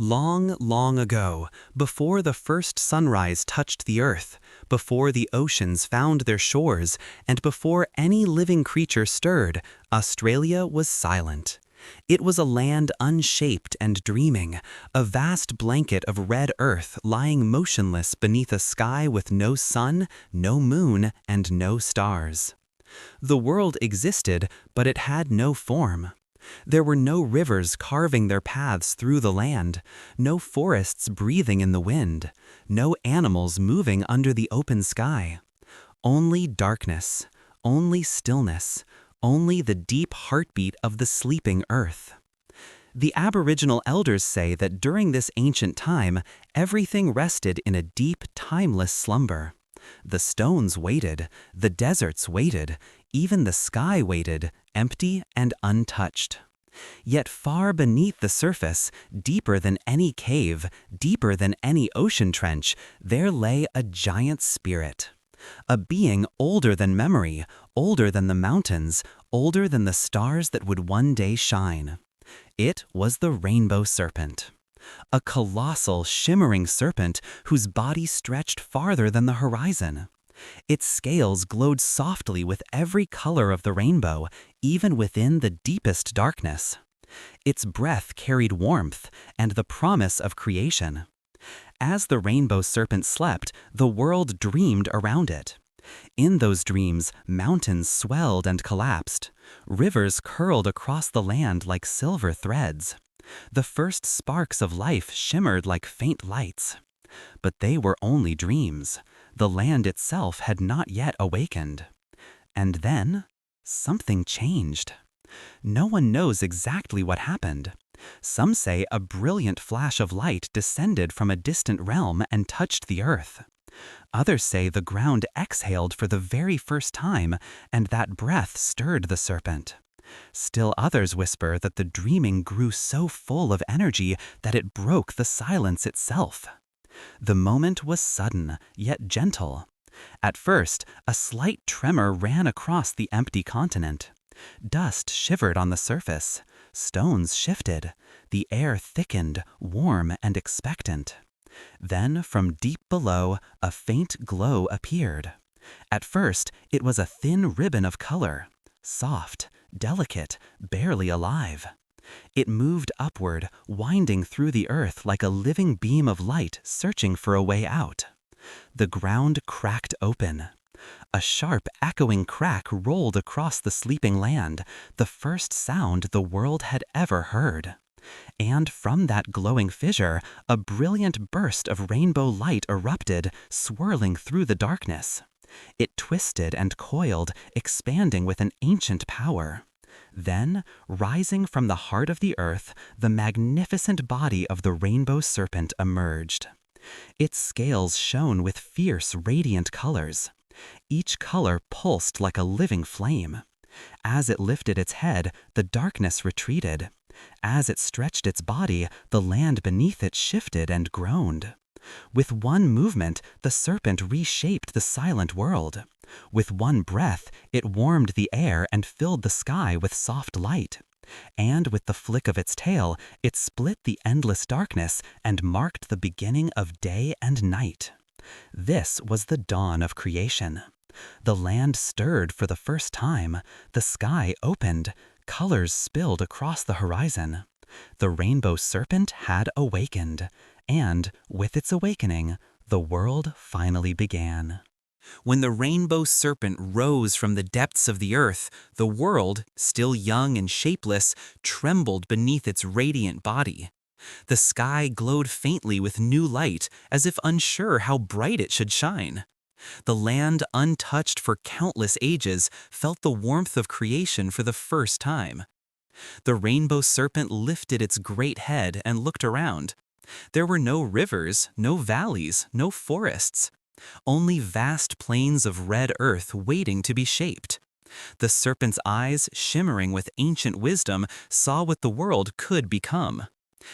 Long, long ago, before the first sunrise touched the earth, before the oceans found their shores, and before any living creature stirred, Australia was silent. It was a land unshaped and dreaming, a vast blanket of red earth lying motionless beneath a sky with no sun, no moon, and no stars. The world existed, but it had no form. There were no rivers carving their paths through the land, no forests breathing in the wind, no animals moving under the open sky. Only darkness, only stillness, only the deep heartbeat of the sleeping earth. The Aboriginal elders say that during this ancient time, everything rested in a deep, timeless slumber. The stones waited, the deserts waited, even the sky waited, empty and untouched. Yet far beneath the surface, deeper than any cave, deeper than any ocean trench, there lay a giant spirit. A being older than memory, older than the mountains, older than the stars that would one day shine. It was the Rainbow Serpent. A colossal, shimmering serpent whose body stretched farther than the horizon. Its scales glowed softly with every color of the rainbow, even within the deepest darkness. Its breath carried warmth and the promise of creation. As the Rainbow Serpent slept, the world dreamed around it. In those dreams, mountains swelled and collapsed. Rivers curled across the land like silver threads. The first sparks of life shimmered like faint lights. But they were only dreams. The land itself had not yet awakened. And then, something changed. No one knows exactly what happened. Some say a brilliant flash of light descended from a distant realm and touched the earth. Others say the ground exhaled for the very first time, and that breath stirred the serpent. Still others whisper that the dreaming grew so full of energy that it broke the silence itself. The moment was sudden, yet gentle. At first, a slight tremor ran across the empty continent. Dust shivered on the surface. Stones shifted. The air thickened, warm and expectant. Then, from deep below, a faint glow appeared. At first, it was a thin ribbon of color, soft, delicate, barely alive. It moved upward, winding through the earth like a living beam of light searching for a way out. The ground cracked open. A sharp, echoing crack rolled across the sleeping land, the first sound the world had ever heard. And from that glowing fissure, a brilliant burst of rainbow light erupted, swirling through the darkness. It twisted and coiled, expanding with an ancient power. Then, rising from the heart of the earth, the magnificent body of the Rainbow Serpent emerged. Its scales shone with fierce, radiant colors. Each color pulsed like a living flame. As it lifted its head, the darkness retreated. As it stretched its body, the land beneath it shifted and groaned. With one movement, the serpent reshaped the silent world. With one breath, it warmed the air and filled the sky with soft light. And with the flick of its tail, it split the endless darkness and marked the beginning of day and night. This was the dawn of creation. The land stirred for the first time. The sky opened. Colors spilled across the horizon. The Rainbow Serpent had awakened. And, with its awakening, the world finally began. When the Rainbow Serpent rose from the depths of the earth, the world, still young and shapeless, trembled beneath its radiant body. The sky glowed faintly with new light, as if unsure how bright it should shine. The land, untouched for countless ages, felt the warmth of creation for the first time. The Rainbow Serpent lifted its great head and looked around. There were no rivers, no valleys, no forests. Only vast plains of red earth waiting to be shaped. The serpent's eyes, shimmering with ancient wisdom, saw what the world could become.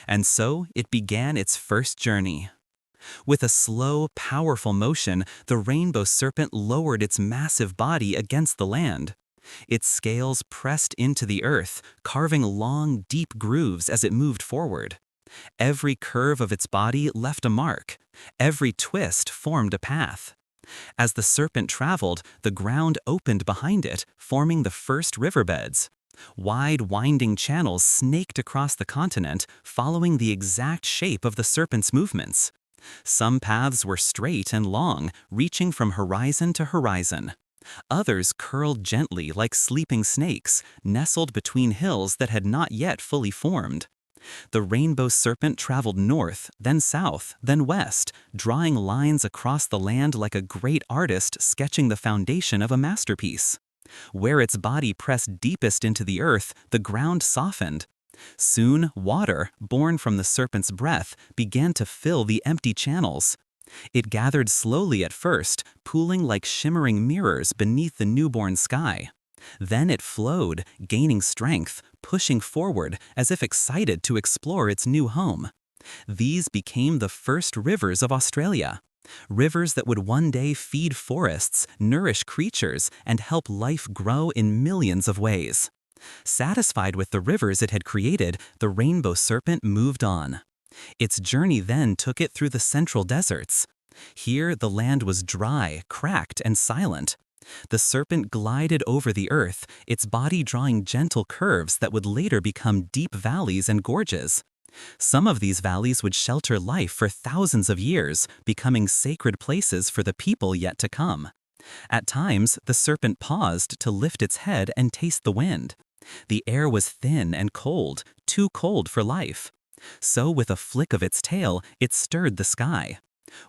And so it began its first journey. With a slow, powerful motion, the Rainbow Serpent lowered its massive body against the land. Its scales pressed into the earth, carving long, deep grooves as it moved forward. Every curve of its body left a mark. Every twist formed a path. As the serpent traveled, the ground opened behind it, forming the first riverbeds. Wide, winding channels snaked across the continent, following the exact shape of the serpent's movements. Some paths were straight and long, reaching from horizon to horizon. Others curled gently like sleeping snakes, nestled between hills that had not yet fully formed. The Rainbow Serpent traveled north, then south, then west, drawing lines across the land like a great artist sketching the foundation of a masterpiece. Where its body pressed deepest into the earth, the ground softened. Soon, water, born from the serpent's breath, began to fill the empty channels. It gathered slowly at first, pooling like shimmering mirrors beneath the newborn sky. Then it flowed, gaining strength, pushing forward as if excited to explore its new home. These became the first rivers of Australia. Rivers that would one day feed forests, nourish creatures, and help life grow in millions of ways. Satisfied with the rivers it had created, the Rainbow Serpent moved on. Its journey then took it through the central deserts. Here, the land was dry, cracked, and silent. The serpent glided over the earth, its body drawing gentle curves that would later become deep valleys and gorges. Some of these valleys would shelter life for thousands of years, becoming sacred places for the people yet to come. At times, the serpent paused to lift its head and taste the wind. The air was thin and cold, too cold for life. So with a flick of its tail, it stirred the sky.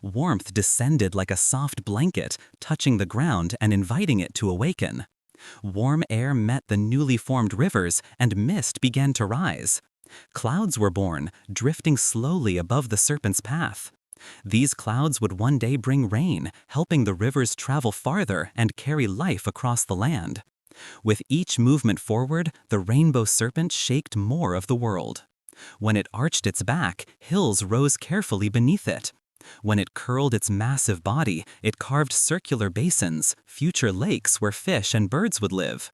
Warmth descended like a soft blanket, touching the ground and inviting it to awaken. Warm air met the newly formed rivers, and mist began to rise. Clouds were born, drifting slowly above the serpent's path. These clouds would one day bring rain, helping the rivers travel farther and carry life across the land. With each movement forward, the Rainbow Serpent shaped more of the world. When it arched its back, hills rose carefully beneath it. When it curled its massive body, it carved circular basins, future lakes where fish and birds would live.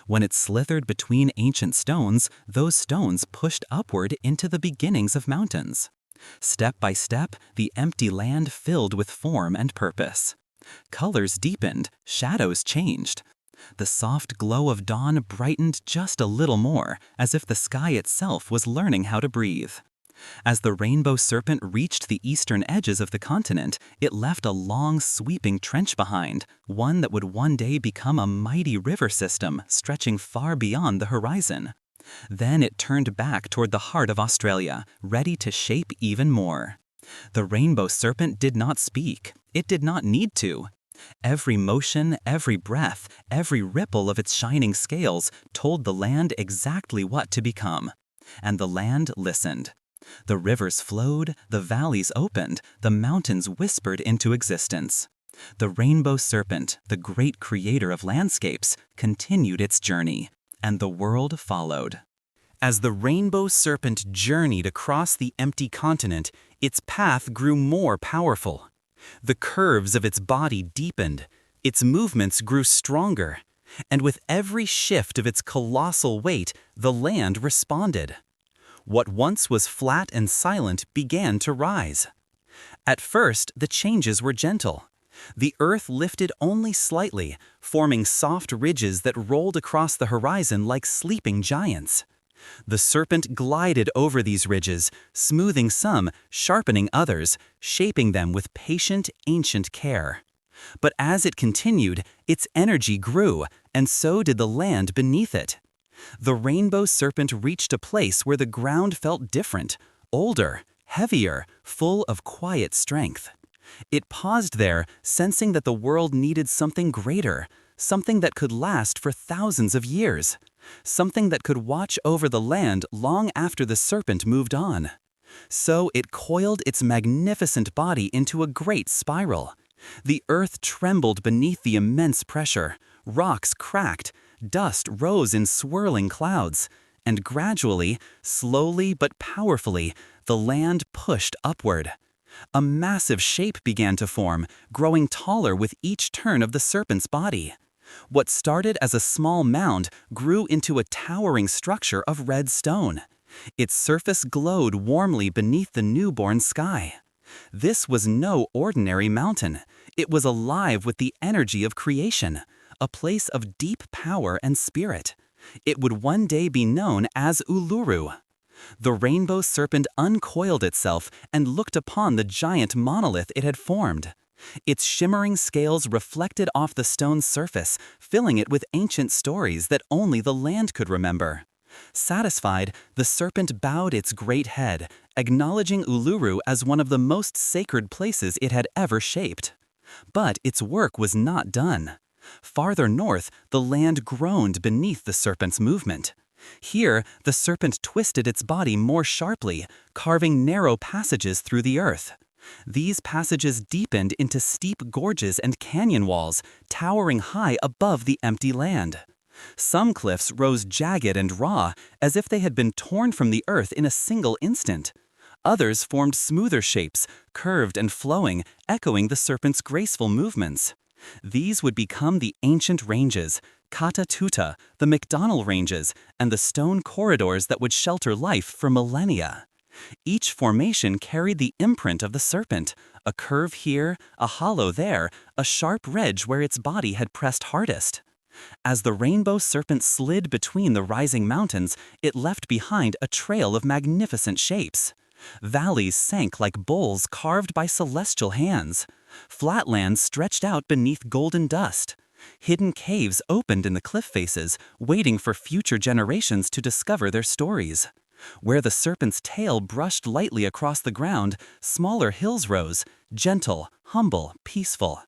When it slithered between ancient stones, those stones pushed upward into the beginnings of mountains. Step by step, the empty land filled with form and purpose. Colors deepened, shadows changed. The soft glow of dawn brightened just a little more, as if the sky itself was learning how to breathe. As the Rainbow Serpent reached the eastern edges of the continent, it left a long, sweeping trench behind, one that would one day become a mighty river system stretching far beyond the horizon. Then it turned back toward the heart of Australia, ready to shape even more. The Rainbow Serpent did not speak. It did not need to. Every motion, every breath, every ripple of its shining scales told the land exactly what to become. And the land listened. The rivers flowed, the valleys opened, the mountains whispered into existence. The Rainbow Serpent, the great creator of landscapes, continued its journey, and the world followed. As the Rainbow Serpent journeyed across the empty continent, its path grew more powerful. The curves of its body deepened, its movements grew stronger, and with every shift of its colossal weight, the land responded. What once was flat and silent began to rise. At first, the changes were gentle. The earth lifted only slightly, forming soft ridges that rolled across the horizon like sleeping giants. The serpent glided over these ridges, smoothing some, sharpening others, shaping them with patient, ancient care. But as it continued, its energy grew, and so did the land beneath it. The Rainbow Serpent reached a place where the ground felt different, older, heavier, full of quiet strength. It paused there, sensing that the world needed something greater, something that could last for thousands of years, something that could watch over the land long after the serpent moved on. So it coiled its magnificent body into a great spiral. The earth trembled beneath the immense pressure, rocks cracked, dust rose in swirling clouds, and gradually, slowly but powerfully, the land pushed upward. A massive shape began to form, growing taller with each turn of the serpent's body. What started as a small mound grew into a towering structure of red stone. Its surface glowed warmly beneath the newborn sky. This was no ordinary mountain. It was alive with the energy of creation, a place of deep power and spirit. It would one day be known as Uluru. The Rainbow Serpent uncoiled itself and looked upon the giant monolith it had formed. Its shimmering scales reflected off the stone's surface, filling it with ancient stories that only the land could remember. Satisfied, the serpent bowed its great head, acknowledging Uluru as one of the most sacred places it had ever shaped. But its work was not done. Farther north, the land groaned beneath the serpent's movement. Here, the serpent twisted its body more sharply, carving narrow passages through the earth. These passages deepened into steep gorges and canyon walls, towering high above the empty land. Some cliffs rose jagged and raw, as if they had been torn from the earth in a single instant. Others formed smoother shapes, curved and flowing, echoing the serpent's graceful movements. These would become the ancient ranges, Kata Tuta, the McDonnell Ranges, and the stone corridors that would shelter life for millennia. Each formation carried the imprint of the serpent, a curve here, a hollow there, a sharp ridge where its body had pressed hardest. As the Rainbow Serpent slid between the rising mountains, it left behind a trail of magnificent shapes. Valleys sank like bowls carved by celestial hands. Flatlands stretched out beneath golden dust. Hidden caves opened in the cliff faces, waiting for future generations to discover their stories. Where the serpent's tail brushed lightly across the ground, smaller hills rose, gentle, humble, peaceful.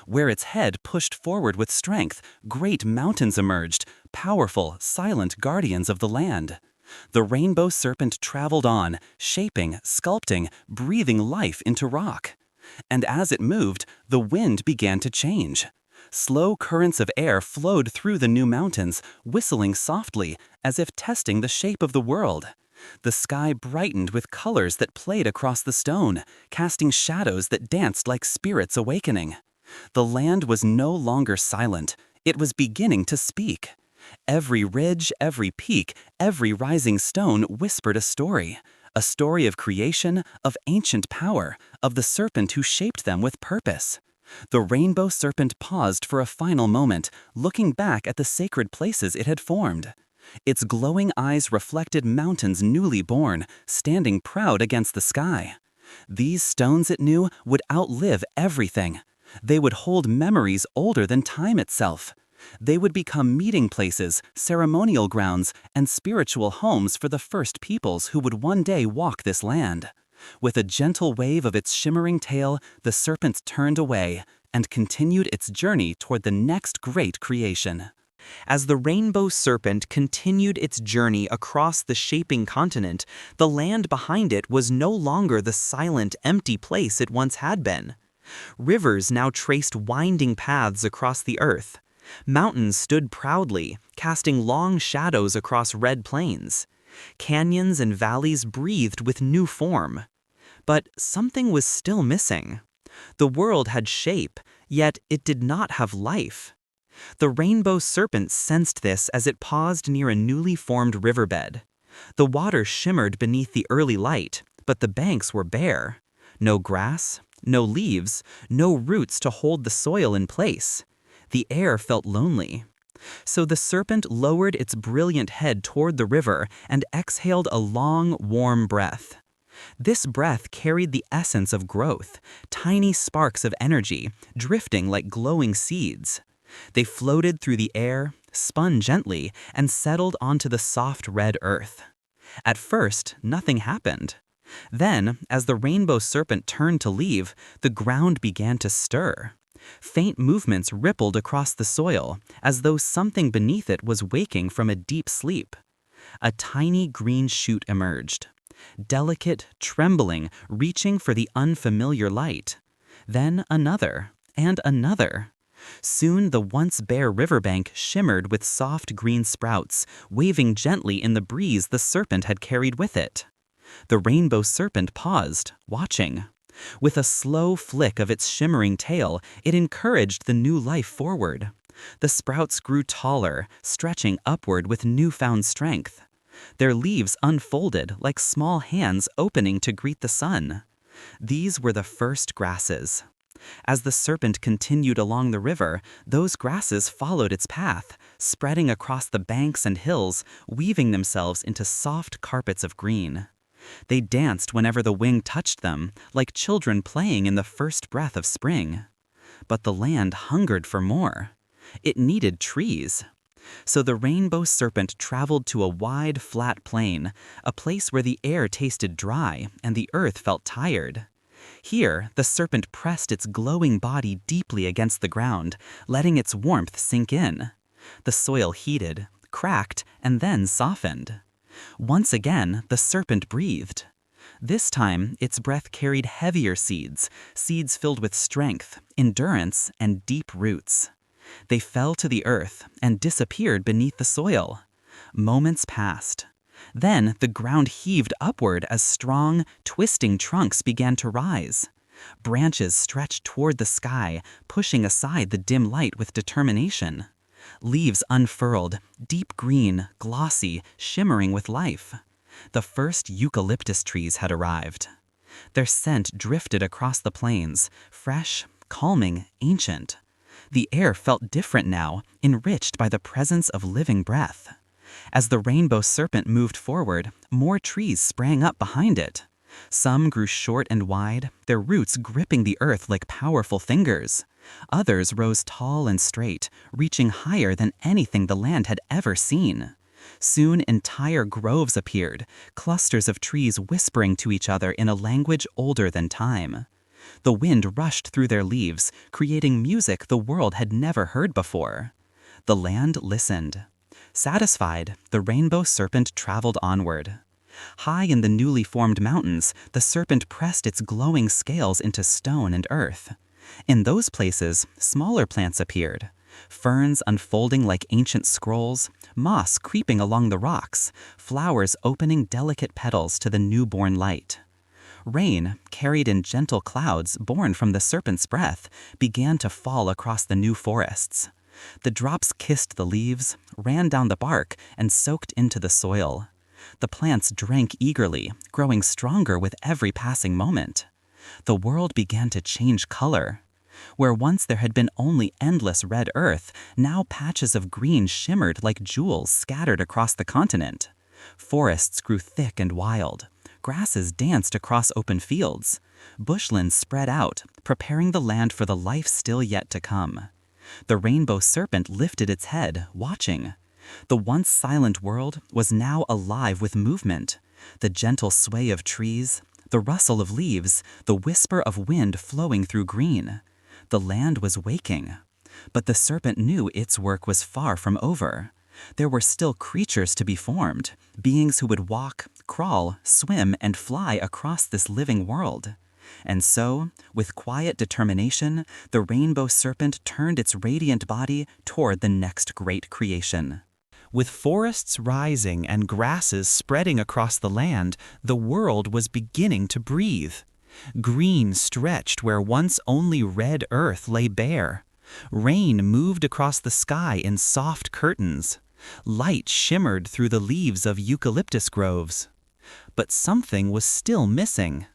Where its head pushed forward with strength, great mountains emerged, powerful, silent guardians of the land. The Rainbow Serpent traveled on, shaping, sculpting, breathing life into rock. And as it moved, the wind began to change. Slow currents of air flowed through the new mountains, whistling softly, as if testing the shape of the world. The sky brightened with colors that played across the stone, casting shadows that danced like spirits awakening. The land was no longer silent. It was beginning to speak. Every ridge, every peak, every rising stone whispered a story of creation, of ancient power, of the serpent who shaped them with purpose. The Rainbow Serpent paused for a final moment, looking back at the sacred places it had formed. Its glowing eyes reflected mountains newly born, standing proud against the sky. These stones, it knew, would outlive everything. They would hold memories older than time itself. They would become meeting places, ceremonial grounds, and spiritual homes for the first peoples who would one day walk this land. With a gentle wave of its shimmering tail, the serpent turned away and continued its journey toward the next great creation. As the Rainbow Serpent continued its journey across the shaping continent, the land behind it was no longer the silent, empty place it once had been. Rivers now traced winding paths across the earth. Mountains stood proudly, casting long shadows across red plains. Canyons and valleys breathed with new form. But something was still missing. The world had shape, yet it did not have life. The Rainbow Serpent sensed this as it paused near a newly formed riverbed. The water shimmered beneath the early light, but the banks were bare. No grass, no leaves, no roots to hold the soil in place. The air felt lonely. So the serpent lowered its brilliant head toward the river and exhaled a long, warm breath. This breath carried the essence of growth, tiny sparks of energy, drifting like glowing seeds. They floated through the air, spun gently, and settled onto the soft red earth. At first, nothing happened. Then, as the Rainbow Serpent turned to leave, the ground began to stir. Faint movements rippled across the soil, as though something beneath it was waking from a deep sleep. A tiny green shoot emerged. Delicate, trembling, reaching for the unfamiliar light. Then another, and another. Soon the once bare riverbank shimmered with soft green sprouts, waving gently in the breeze the serpent had carried with it. The Rainbow Serpent paused, watching. With a slow flick of its shimmering tail, it encouraged the new life forward. The sprouts grew taller, stretching upward with newfound strength. Their leaves unfolded like small hands opening to greet the sun. These were the first grasses. As the serpent continued along the river, those grasses followed its path, spreading across the banks and hills, weaving themselves into soft carpets of green. They danced whenever the wind touched them, like children playing in the first breath of spring. But the land hungered for more. It needed trees. So the rainbow serpent traveled to a wide, flat plain, a place where the air tasted dry and the earth felt tired. Here, the serpent pressed its glowing body deeply against the ground, letting its warmth sink in. The soil heated, cracked, and then softened. Once again, the serpent breathed. This time, its breath carried heavier seeds, seeds filled with strength, endurance, and deep roots. They fell to the earth and disappeared beneath the soil. Moments passed. Then the ground heaved upward as strong, twisting trunks began to rise. Branches stretched toward the sky, pushing aside the dim light with determination. Leaves unfurled, deep green, glossy, shimmering with life. The first eucalyptus trees had arrived. Their scent drifted across the plains, fresh, calming, ancient. The air felt different now, enriched by the presence of living breath. As the rainbow serpent moved forward, more trees sprang up behind it. Some grew short and wide, their roots gripping the earth like powerful fingers. Others rose tall and straight, reaching higher than anything the land had ever seen. Soon entire groves appeared, clusters of trees whispering to each other in a language older than time. The wind rushed through their leaves, creating music the world had never heard before. The land listened. Satisfied, the rainbow serpent traveled onward. High in the newly formed mountains, the serpent pressed its glowing scales into stone and earth. In those places, smaller plants appeared. Ferns unfolding like ancient scrolls, moss creeping along the rocks, flowers opening delicate petals to the newborn light. Rain, carried in gentle clouds born from the serpent's breath, began to fall across the new forests. The drops kissed the leaves, ran down the bark, and soaked into the soil. The plants drank eagerly, growing stronger with every passing moment. The world began to change color. Where once there had been only endless red earth, now patches of green shimmered like jewels scattered across the continent. Forests grew thick and wild. Grasses danced across open fields. Bushlands spread out, preparing the land for the life still yet to come. The rainbow serpent lifted its head, watching. The once silent world was now alive with movement. The gentle sway of trees, the rustle of leaves, the whisper of wind flowing through green. The land was waking. But the serpent knew its work was far from over. There were still creatures to be formed, beings who would walk, crawl, swim, and fly across this living world. And so, with quiet determination, the rainbow serpent turned its radiant body toward the next great creation. With forests rising and grasses spreading across the land, the world was beginning to breathe. Green stretched where once only red earth lay bare. Rain moved across the sky in soft curtains. Light shimmered through the leaves of eucalyptus groves. But something was still missing.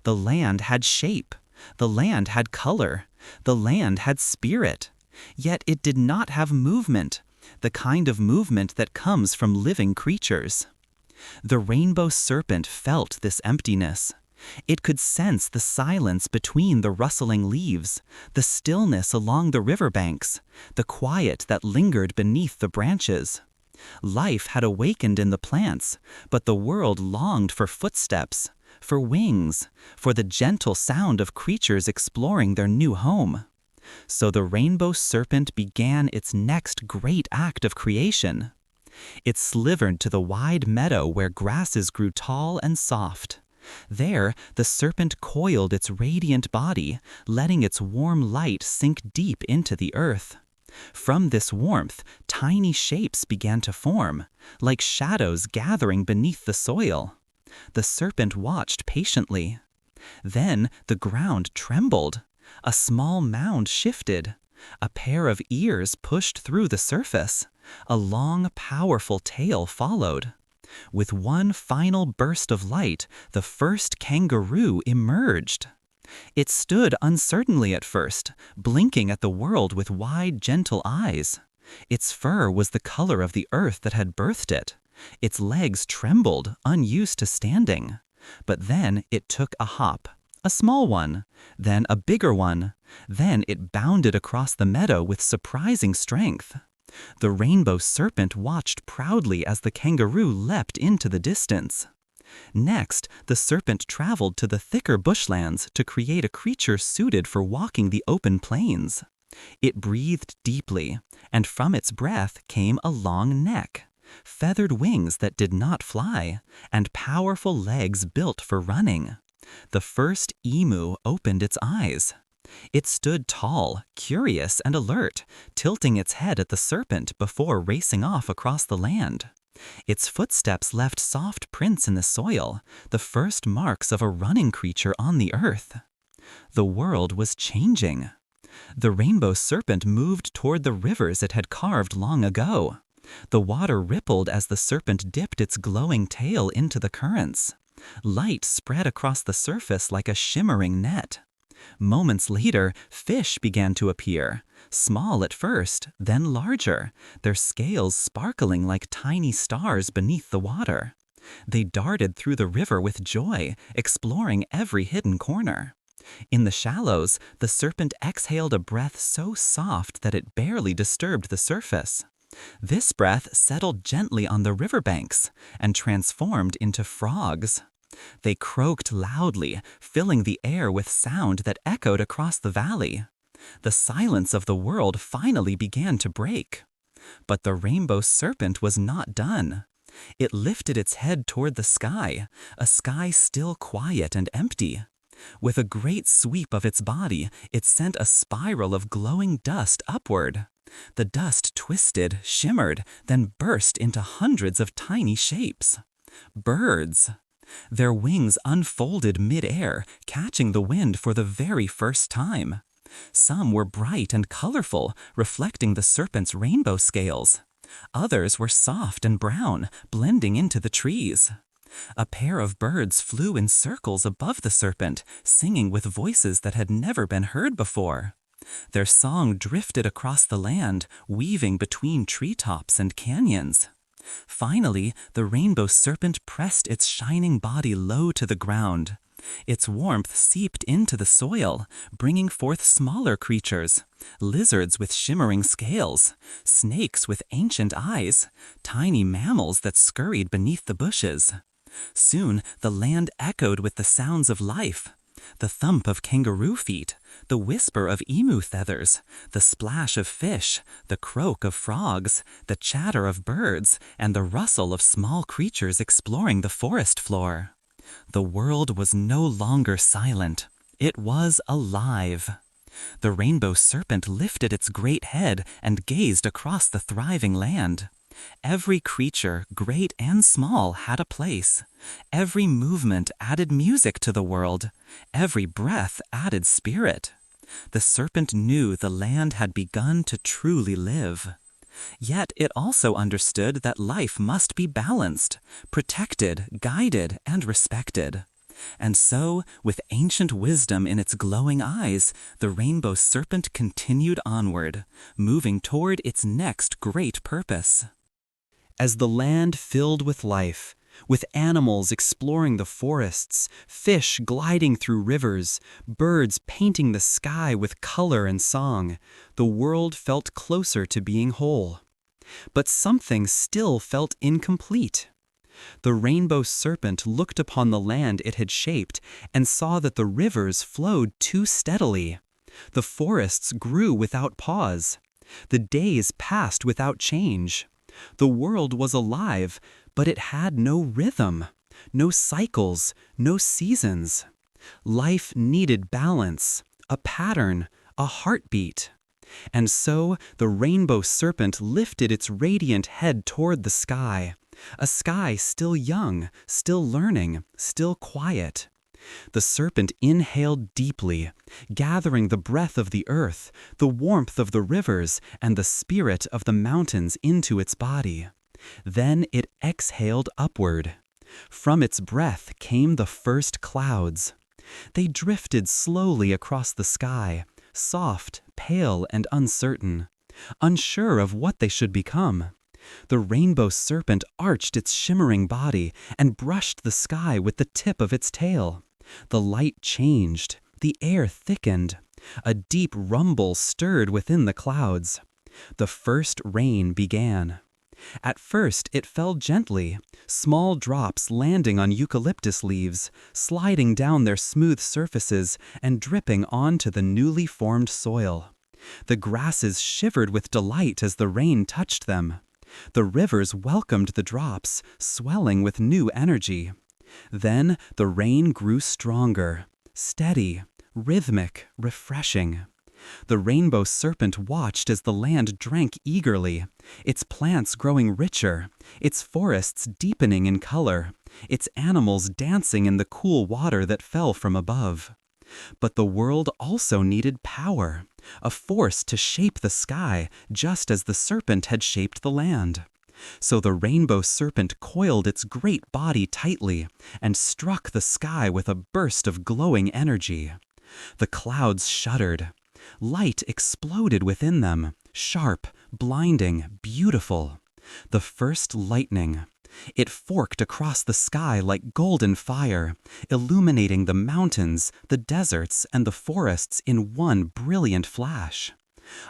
The land had shape. The land had color. The land had spirit. Yet it did not have movement, the kind of movement that comes from living creatures. The rainbow serpent felt this emptiness. It could sense the silence between the rustling leaves, the stillness along the riverbanks, the quiet that lingered beneath the branches. Life had awakened in the plants, but the world longed for footsteps, for wings, for the gentle sound of creatures exploring their new home. So the rainbow serpent began its next great act of creation. It slivered to the wide meadow where grasses grew tall and soft. There, the serpent coiled its radiant body, letting its warm light sink deep into the earth. From this warmth, tiny shapes began to form, like shadows gathering beneath the soil. The serpent watched patiently. Then the ground trembled. A small mound shifted. A pair of ears pushed through the surface. A long, powerful tail followed. With one final burst of light, the first kangaroo emerged. It stood uncertainly at first, blinking at the world with wide, gentle eyes. Its fur was the color of the earth that had birthed it. Its legs trembled, unused to standing. But then it took a hop, a small one, then a bigger one. Then it bounded across the meadow with surprising strength. The Rainbow Serpent watched proudly as the kangaroo leapt into the distance. Next, the serpent traveled to the thicker bushlands to create a creature suited for walking the open plains. It breathed deeply, and from its breath came a long neck, feathered wings that did not fly, and powerful legs built for running. The first emu opened its eyes. It stood tall, curious, and alert, tilting its head at the serpent before racing off across the land. Its footsteps left soft prints in the soil, the first marks of a running creature on the earth. The world was changing. The Rainbow Serpent moved toward the rivers it had carved long ago. The water rippled as the serpent dipped its glowing tail into the currents. Light spread across the surface like a shimmering net. Moments later, fish began to appear, small at first, then larger, their scales sparkling like tiny stars beneath the water. They darted through the river with joy, exploring every hidden corner. In the shallows, the serpent exhaled a breath so soft that it barely disturbed the surface. This breath settled gently on the riverbanks and transformed into frogs. They croaked loudly, filling the air with sound that echoed across the valley. The silence of the world finally began to break. But the Rainbow Serpent was not done. It lifted its head toward the sky, a sky still quiet and empty. With a great sweep of its body, it sent a spiral of glowing dust upward. The dust twisted, shimmered, then burst into hundreds of tiny shapes. Birds. Their wings unfolded mid-air, catching the wind for the very first time. Some were bright and colorful, reflecting the serpent's rainbow scales. Others were soft and brown, blending into the trees. A pair of birds flew in circles above the serpent, singing with voices that had never been heard before. Their song drifted across the land, weaving between treetops and canyons. Finally, the Rainbow Serpent pressed its shining body low to the ground. Its warmth seeped into the soil, bringing forth smaller creatures, lizards with shimmering scales, snakes with ancient eyes, tiny mammals that scurried beneath the bushes. Soon, the land echoed with the sounds of life. The thump of kangaroo feet, the whisper of emu feathers, the splash of fish, the croak of frogs, the chatter of birds, and the rustle of small creatures exploring the forest floor. The world was no longer silent. It was alive. The Rainbow Serpent lifted its great head and gazed across the thriving land. Every creature, great and small, had a place. Every movement added music to the world. Every breath added spirit. The serpent knew the land had begun to truly live. Yet it also understood that life must be balanced, protected, guided, and respected. And so, with ancient wisdom in its glowing eyes, the Rainbow Serpent continued onward, moving toward its next great purpose. As the land filled with life, with animals exploring the forests, fish gliding through rivers, birds painting the sky with color and song, the world felt closer to being whole. But something still felt incomplete. The Rainbow Serpent looked upon the land it had shaped and saw that the rivers flowed too steadily. The forests grew without pause. The days passed without change. The world was alive, but it had no rhythm, no cycles, no seasons. Life needed balance, a pattern, a heartbeat. And so the Rainbow Serpent lifted its radiant head toward the sky, a sky still young, still learning, still quiet. The serpent inhaled deeply, gathering the breath of the earth, the warmth of the rivers, and the spirit of the mountains into its body. Then it exhaled upward. From its breath came the first clouds. They drifted slowly across the sky, soft, pale, and uncertain, unsure of what they should become. The rainbow serpent arched its shimmering body and brushed the sky with the tip of its tail. The light changed. The air thickened. A deep rumble stirred within the clouds. The first rain began. At first it fell gently, small drops landing on eucalyptus leaves, sliding down their smooth surfaces and dripping onto the newly formed soil. The grasses shivered with delight as the rain touched them. The rivers welcomed the drops, swelling with new energy. Then the rain grew stronger, steady, rhythmic, refreshing. The rainbow serpent watched as the land drank eagerly, its plants growing richer, its forests deepening in color, its animals dancing in the cool water that fell from above. But the world also needed power, a force to shape the sky just as the serpent had shaped the land. So the rainbow serpent coiled its great body tightly and struck the sky with a burst of glowing energy. The clouds shuddered. Light exploded within them, sharp, blinding, beautiful. The first lightning. It forked across the sky like golden fire, illuminating the mountains, the deserts, and the forests in one brilliant flash.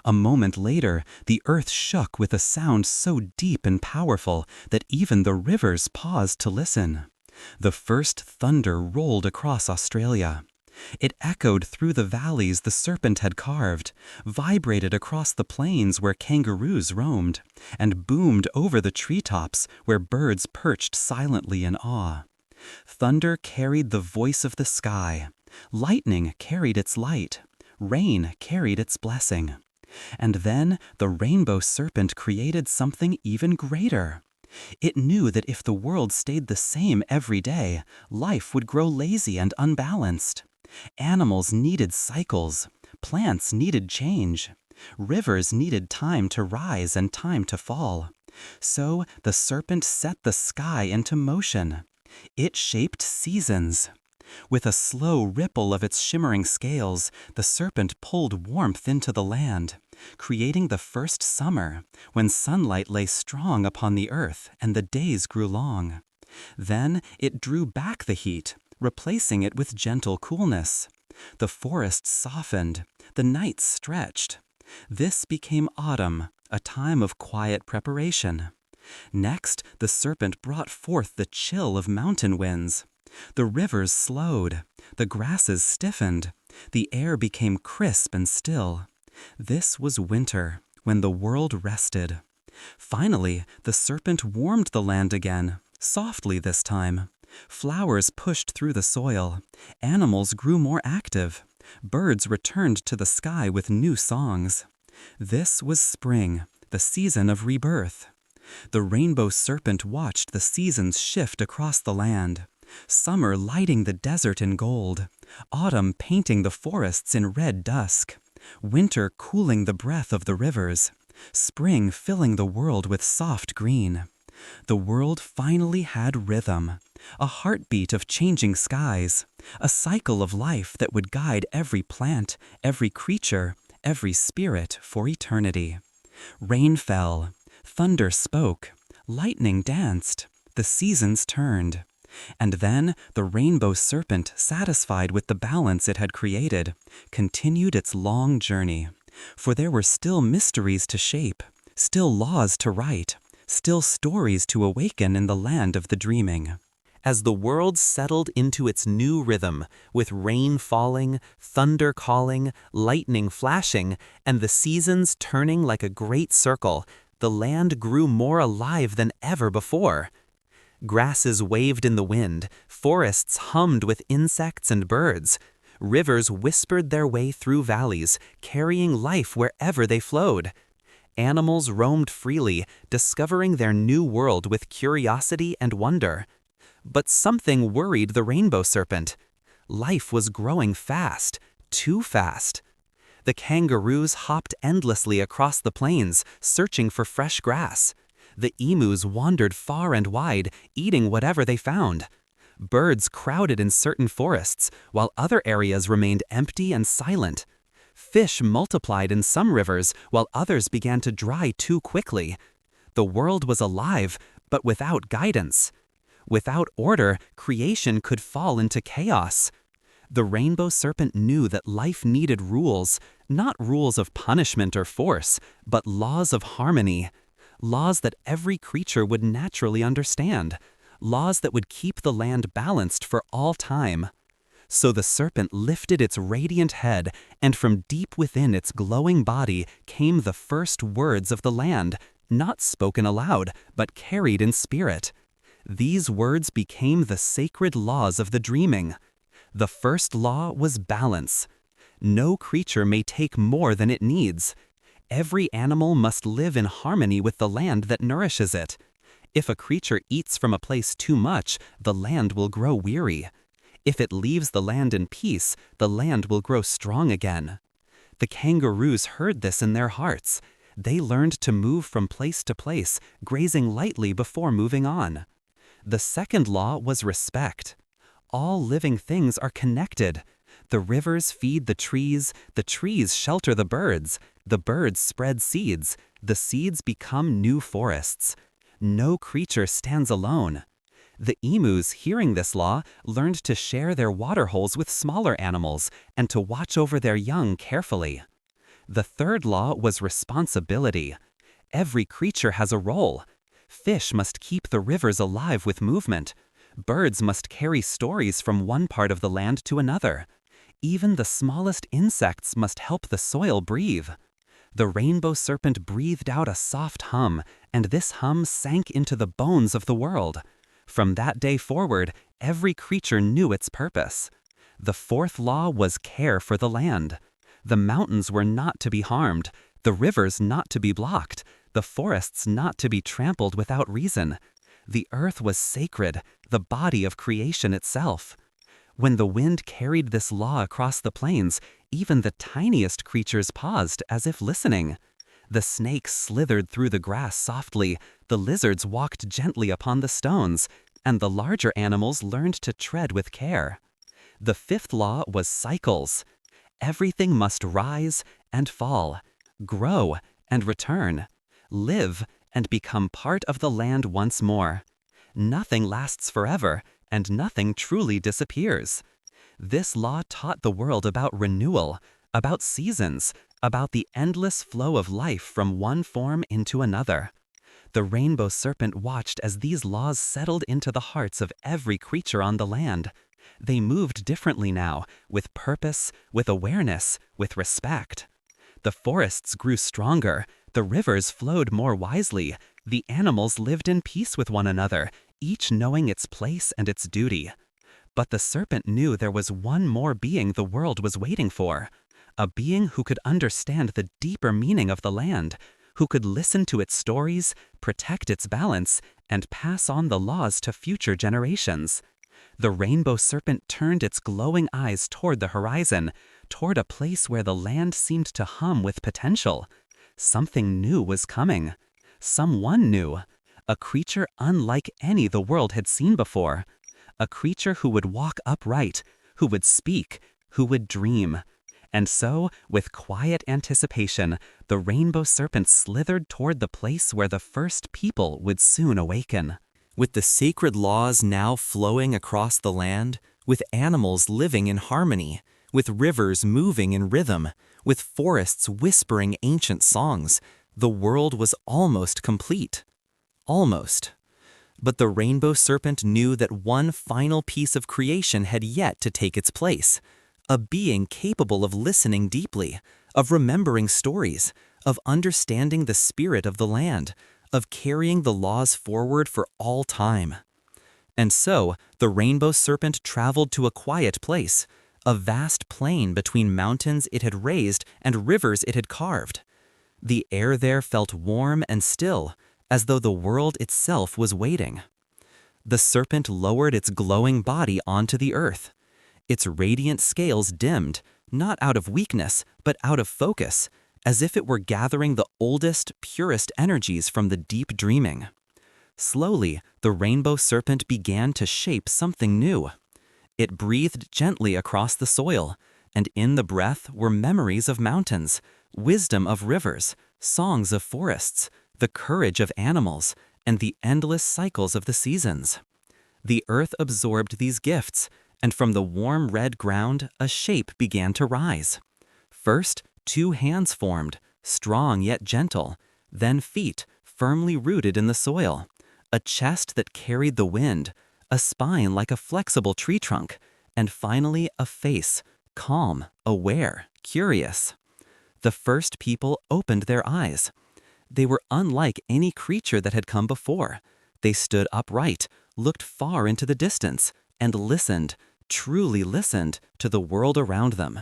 A moment later, the earth shook with a sound so deep and powerful that even the rivers paused to listen. The first thunder rolled across Australia. It echoed through the valleys the serpent had carved, vibrated across the plains where kangaroos roamed, and boomed over the treetops where birds perched silently in awe. Thunder carried the voice of the sky. Lightning carried its light. Rain carried its blessing. And then the rainbow serpent created something even greater. It knew that if the world stayed the same every day, life would grow lazy and unbalanced. Animals needed cycles. Plants needed change. Rivers needed time to rise and time to fall. So the serpent set the sky into motion. It shaped seasons. With a slow ripple of its shimmering scales, the serpent pulled warmth into the land, creating the first summer, when sunlight lay strong upon the earth and the days grew long. Then it drew back the heat, replacing it with gentle coolness. The forests softened, the nights stretched. This became autumn, a time of quiet preparation. Next, the serpent brought forth the chill of mountain winds. The rivers slowed, the grasses stiffened, the air became crisp and still. This was winter, when the world rested. Finally, the serpent warmed the land again, softly this time. Flowers pushed through the soil. Animals grew more active. Birds returned to the sky with new songs. This was spring, the season of rebirth. The rainbow serpent watched the seasons shift across the land. Summer lighting the desert in gold. Autumn painting the forests in red dusk. Winter cooling the breath of the rivers. Spring filling the world with soft green. The world finally had rhythm, a heartbeat of changing skies, a cycle of life that would guide every plant, every creature, every spirit for eternity. Rain fell, thunder spoke, lightning danced, the seasons turned. And then the rainbow serpent, satisfied with the balance it had created, continued its long journey. For there were still mysteries to shape, still laws to write, still stories to awaken in the land of the dreaming. As the world settled into its new rhythm, with rain falling, thunder calling, lightning flashing, and the seasons turning like a great circle, the land grew more alive than ever before. Grasses waved in the wind, forests hummed with insects and birds. Rivers whispered their way through valleys, carrying life wherever they flowed. Animals roamed freely, discovering their new world with curiosity and wonder. But something worried the rainbow serpent. Life was growing fast, too fast. The kangaroos hopped endlessly across the plains, searching for fresh grass. The emus wandered far and wide, eating whatever they found. Birds crowded in certain forests, while other areas remained empty and silent. Fish multiplied in some rivers, while others began to dry too quickly. The world was alive, but without guidance. Without order, creation could fall into chaos. The Rainbow Serpent knew that life needed rules, not rules of punishment or force, but laws of harmony. Laws that every creature would naturally understand. Laws that would keep the land balanced for all time. So the serpent lifted its radiant head, and from deep within its glowing body came the first words of the land, not spoken aloud, but carried in spirit. These words became the sacred laws of the dreaming. The first law was balance. No creature may take more than it needs. Every animal must live in harmony with the land that nourishes it. If a creature eats from a place too much, the land will grow weary. If it leaves the land in peace, the land will grow strong again. The kangaroos heard this in their hearts. They learned to move from place to place, grazing lightly before moving on. The second law was respect. All living things are connected. The rivers feed the trees shelter the birds spread seeds, the seeds become new forests. No creature stands alone. The emus, hearing this law, learned to share their water holes with smaller animals and to watch over their young carefully. The third law was responsibility. Every creature has a role. Fish must keep the rivers alive with movement. Birds must carry stories from one part of the land to another. Even the smallest insects must help the soil breathe. The Rainbow Serpent breathed out a soft hum, and this hum sank into the bones of the world. From that day forward, every creature knew its purpose. The fourth law was care for the land. The mountains were not to be harmed, the rivers not to be blocked, the forests not to be trampled without reason. The earth was sacred, the body of creation itself. When the wind carried this law across the plains, even the tiniest creatures paused as if listening. The snakes slithered through the grass softly, the lizards walked gently upon the stones, and the larger animals learned to tread with care. The fifth law was cycles. Everything must rise and fall, grow and return, live and become part of the land once more. Nothing lasts forever, and nothing truly disappears. This law taught the world about renewal, about seasons, about the endless flow of life from one form into another. The Rainbow Serpent watched as these laws settled into the hearts of every creature on the land. They moved differently now, with purpose, with awareness, with respect. The forests grew stronger, the rivers flowed more wisely, the animals lived in peace with one another, each knowing its place and its duty. But the serpent knew there was one more being the world was waiting for, a being who could understand the deeper meaning of the land, who could listen to its stories, protect its balance, and pass on the laws to future generations. The Rainbow Serpent turned its glowing eyes toward the horizon, toward a place where the land seemed to hum with potential. Something new was coming. Someone new. A creature unlike any the world had seen before. A creature who would walk upright, who would speak, who would dream. And so, with quiet anticipation, the Rainbow Serpent slithered toward the place where the first people would soon awaken. With the sacred laws now flowing across the land, with animals living in harmony, with rivers moving in rhythm, with forests whispering ancient songs, the world was almost complete. Almost. But the Rainbow Serpent knew that one final piece of creation had yet to take its place. A being capable of listening deeply, of remembering stories, of understanding the spirit of the land, of carrying the laws forward for all time. And so, the Rainbow Serpent traveled to a quiet place, a vast plain between mountains it had raised and rivers it had carved. The air there felt warm and still, as though the world itself was waiting. The serpent lowered its glowing body onto the earth. Its radiant scales dimmed, not out of weakness, but out of focus, as if it were gathering the oldest, purest energies from the deep dreaming. Slowly, the rainbow serpent began to shape something new. It breathed gently across the soil, and in the breath were memories of mountains, wisdom of rivers, songs of forests, the courage of animals, and the endless cycles of the seasons. The earth absorbed these gifts, and from the warm red ground a shape began to rise. First, 2 hands formed, strong yet gentle, then feet firmly rooted in the soil, a chest that carried the wind, a spine like a flexible tree trunk, and finally a face, calm, aware, curious. The first people opened their eyes. They were unlike any creature that had come before. They stood upright, looked far into the distance, and listened, truly listened, to the world around them.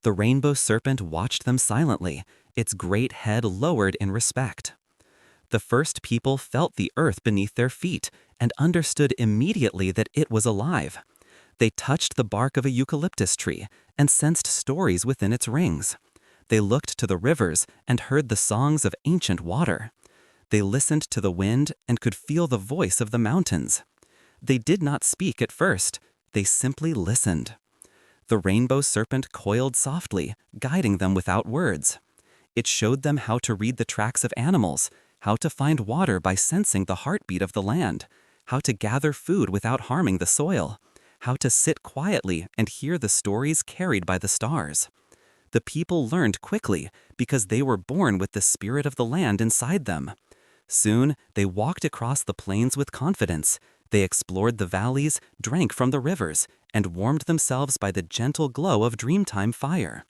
The rainbow serpent watched them silently, its great head lowered in respect. The first people felt the earth beneath their feet and understood immediately that it was alive. They touched the bark of a eucalyptus tree and sensed stories within its rings. They looked to the rivers and heard the songs of ancient water. They listened to the wind and could feel the voice of the mountains. They did not speak at first. They simply listened. The rainbow serpent coiled softly, guiding them without words. It showed them how to read the tracks of animals, how to find water by sensing the heartbeat of the land, how to gather food without harming the soil, how to sit quietly and hear the stories carried by the stars. The people learned quickly because they were born with the spirit of the land inside them. Soon, they walked across the plains with confidence. They explored the valleys, drank from the rivers, and warmed themselves by the gentle glow of dreamtime fire.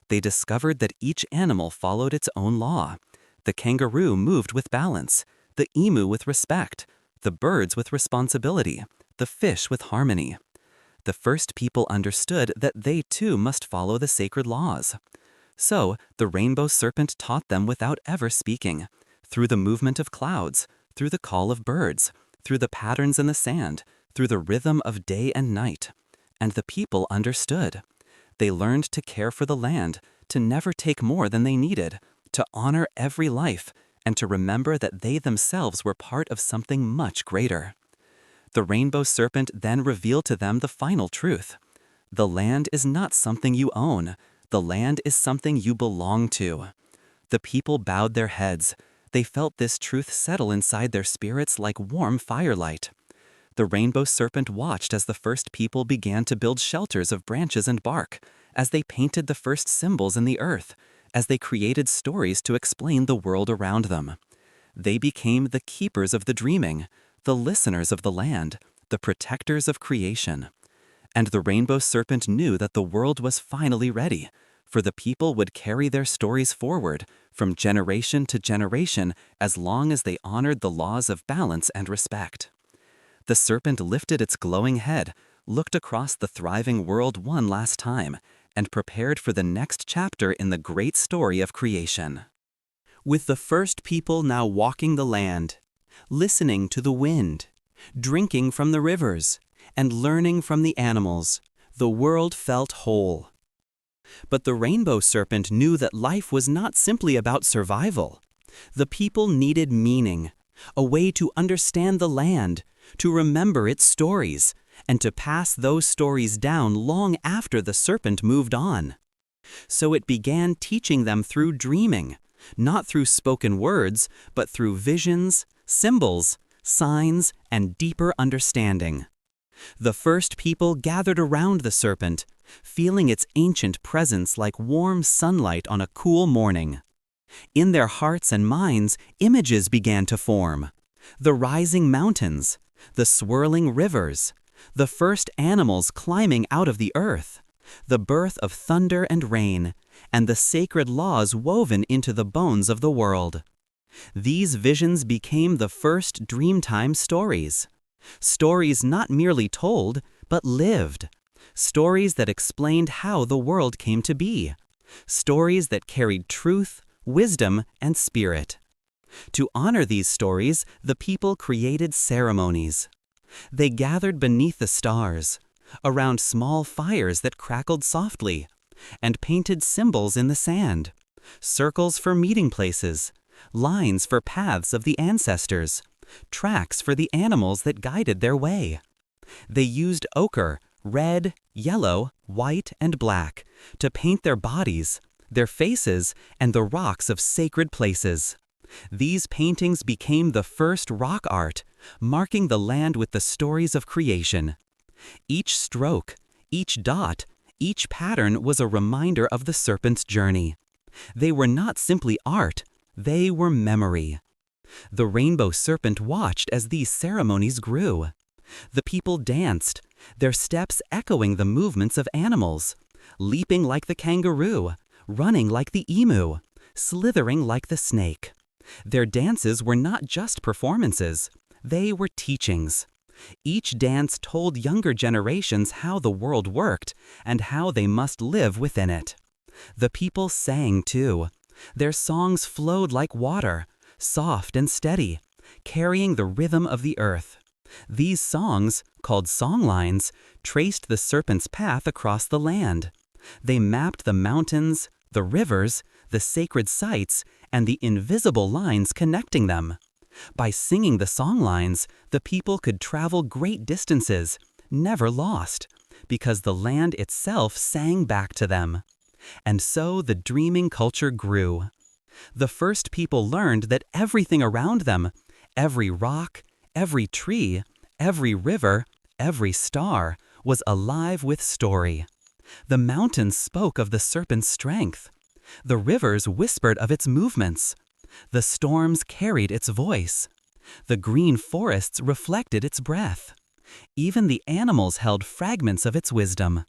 They discovered that each animal followed its own law. The kangaroo moved with balance, the emu with respect, the birds with responsibility, the fish with harmony. The first people understood that they too must follow the sacred laws. So, the rainbow serpent taught them without ever speaking, through the movement of clouds, through the call of birds, through the patterns in the sand, through the rhythm of day and night. And the people understood. They learned to care for the land, to never take more than they needed, to honor every life, and to remember that they themselves were part of something much greater. The rainbow serpent then revealed to them the final truth. The land is not something you own. The land is something you belong to. The people bowed their heads. They felt this truth settle inside their spirits like warm firelight. The rainbow serpent watched as the first people began to build shelters of branches and bark, as they painted the first symbols in the earth, as they created stories to explain the world around them. They became the keepers of the dreaming, the listeners of the land, the protectors of creation. And the rainbow serpent knew that the world was finally ready, for the people would carry their stories forward from generation to generation as long as they honored the laws of balance and respect. The serpent lifted its glowing head, looked across the thriving world one last time, and prepared for the next chapter in the great story of creation. With the first people now walking the land, listening to the wind, drinking from the rivers, and learning from the animals, the world felt whole. But the rainbow serpent knew that life was not simply about survival. The people needed meaning, a way to understand the land, to remember its stories, and to pass those stories down long after the serpent moved on. So it began teaching them through dreaming, not through spoken words, but through visions, symbols, signs, and deeper understanding. The first people gathered around the serpent, feeling its ancient presence like warm sunlight on a cool morning. In their hearts and minds, images began to form. The rising mountains, the swirling rivers, the first animals climbing out of the earth, the birth of thunder and rain, and the sacred laws woven into the bones of the world. These visions became the first Dreamtime stories. Stories not merely told, but lived. Stories that explained how the world came to be. Stories that carried truth, wisdom, and spirit. To honor these stories, the people created ceremonies. They gathered beneath the stars, around small fires that crackled softly, and painted symbols in the sand, circles for meeting places, lines for paths of the ancestors, tracks for the animals that guided their way. They used ochre, red, yellow, white, and black to paint their bodies, their faces, and the rocks of sacred places. These paintings became the first rock art, marking the land with the stories of creation. Each stroke, each dot, each pattern was a reminder of the serpent's journey. They were not simply art, they were memory. The rainbow serpent watched as these ceremonies grew. The people danced, their steps echoing the movements of animals, leaping like the kangaroo, running like the emu, slithering like the snake. Their dances were not just performances, they were teachings. Each dance told younger generations how the world worked and how they must live within it. The people sang too. Their songs flowed like water, soft and steady, carrying the rhythm of the earth. These songs, called songlines, traced the serpent's path across the land. They mapped the mountains, the rivers, the sacred sites, and the invisible lines connecting them. By singing the songlines, the people could travel great distances, never lost, because the land itself sang back to them. And so the dreaming culture grew. The first people learned that everything around them, every rock, every tree, every river, every star, was alive with story. The mountains spoke of the serpent's strength. The rivers whispered of its movements. The storms carried its voice. The green forests reflected its breath. Even the animals held fragments of its wisdom.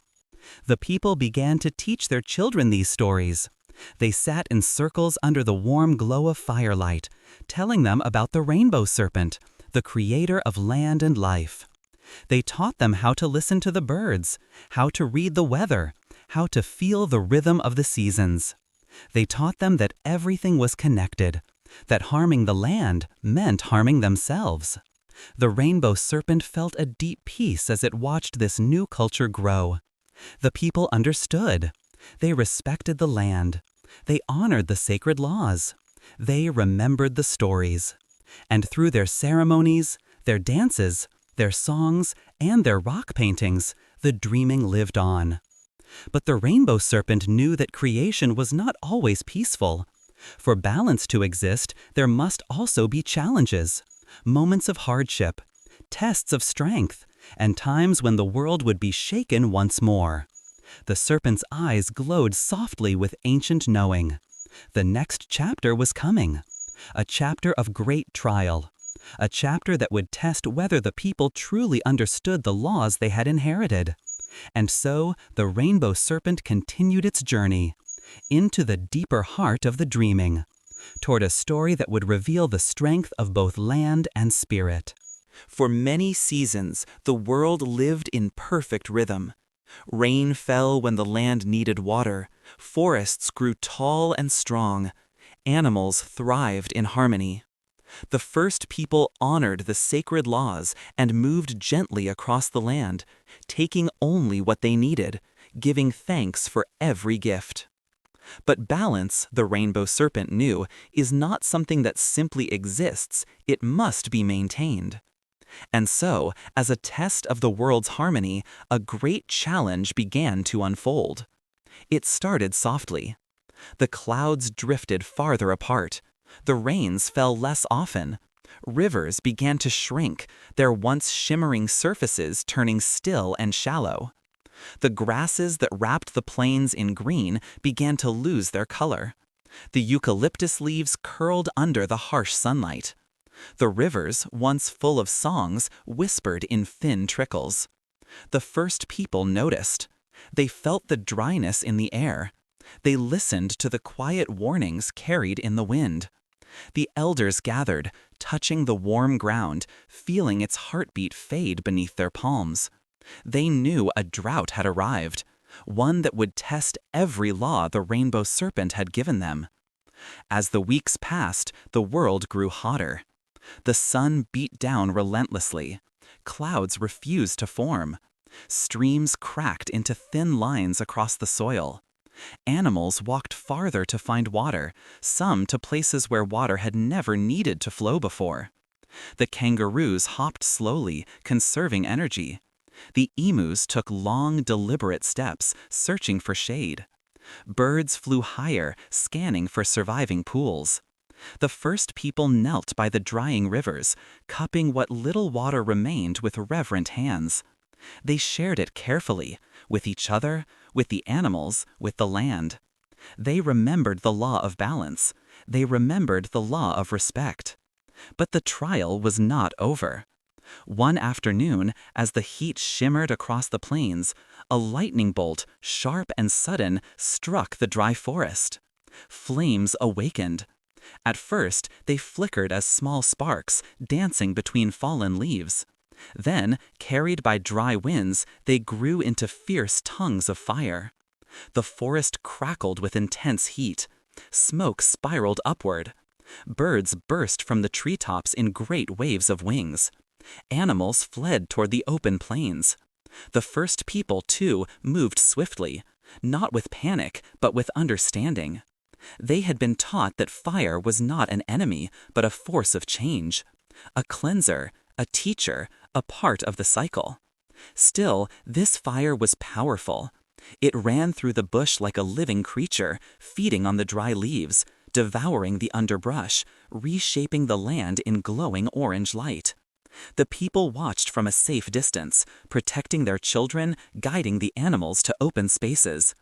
The people began to teach their children these stories. They sat in circles under the warm glow of firelight, telling them about the rainbow serpent, the creator of land and life. They taught them how to listen to the birds, how to read the weather, how to feel the rhythm of the seasons. They taught them that everything was connected, that harming the land meant harming themselves. The rainbow serpent felt a deep peace as it watched this new culture grow. The people understood. They respected the land. They honored the sacred laws. They remembered the stories. And through their ceremonies, their dances, their songs, and their rock paintings, the dreaming lived on. But the rainbow serpent knew that creation was not always peaceful. For balance to exist, there must also be challenges, moments of hardship, tests of strength, and times when the world would be shaken once more. The serpent's eyes glowed softly with ancient knowing. The next chapter was coming, a chapter of great trial, a chapter that would test whether the people truly understood the laws they had inherited. And so the rainbow serpent continued its journey into the deeper heart of the dreaming, toward a story that would reveal the strength of both land and spirit. For many seasons, the world lived in perfect rhythm. Rain fell when the land needed water, forests grew tall and strong, animals thrived in harmony. The first people honored the sacred laws and moved gently across the land, taking only what they needed, giving thanks for every gift. But balance, the rainbow serpent knew, is not something that simply exists, it must be maintained. And so, as a test of the world's harmony, a great challenge began to unfold. It started softly. The clouds drifted farther apart. The rains fell less often. Rivers began to shrink, their once shimmering surfaces turning still and shallow. The grasses that wrapped the plains in green began to lose their color. The eucalyptus leaves curled under the harsh sunlight. The rivers, once full of songs, whispered in thin trickles. The first people noticed. They felt the dryness in the air. They listened to the quiet warnings carried in the wind. The elders gathered, touching the warm ground, feeling its heartbeat fade beneath their palms. They knew a drought had arrived, one that would test every law the rainbow serpent had given them. As the weeks passed, the world grew hotter. The sun beat down relentlessly. Clouds refused to form. Streams cracked into thin lines across the soil. Animals walked farther to find water, some to places where water had never needed to flow before. The kangaroos hopped slowly, conserving energy. The emus took long, deliberate steps, searching for shade. Birds flew higher, scanning for surviving pools. The first people knelt by the drying rivers, cupping what little water remained with reverent hands. They shared it carefully, with each other, with the animals, with the land. They remembered the law of balance. They remembered the law of respect. But the trial was not over. One afternoon, as the heat shimmered across the plains, a lightning bolt, sharp and sudden, struck the dry forest. Flames awakened. At first, they flickered as small sparks, dancing between fallen leaves. Then, carried by dry winds, they grew into fierce tongues of fire. The forest crackled with intense heat. Smoke spiraled upward. Birds burst from the treetops in great waves of wings. Animals fled toward the open plains. The first people, too, moved swiftly, not with panic, but with understanding. They had been taught that fire was not an enemy, but a force of change, a cleanser, a teacher, a part of the cycle. Still, this fire was powerful. It ran through the bush like a living creature, feeding on the dry leaves, devouring the underbrush, reshaping the land in glowing orange light. The people watched from a safe distance, protecting their children, guiding the animals to open spaces.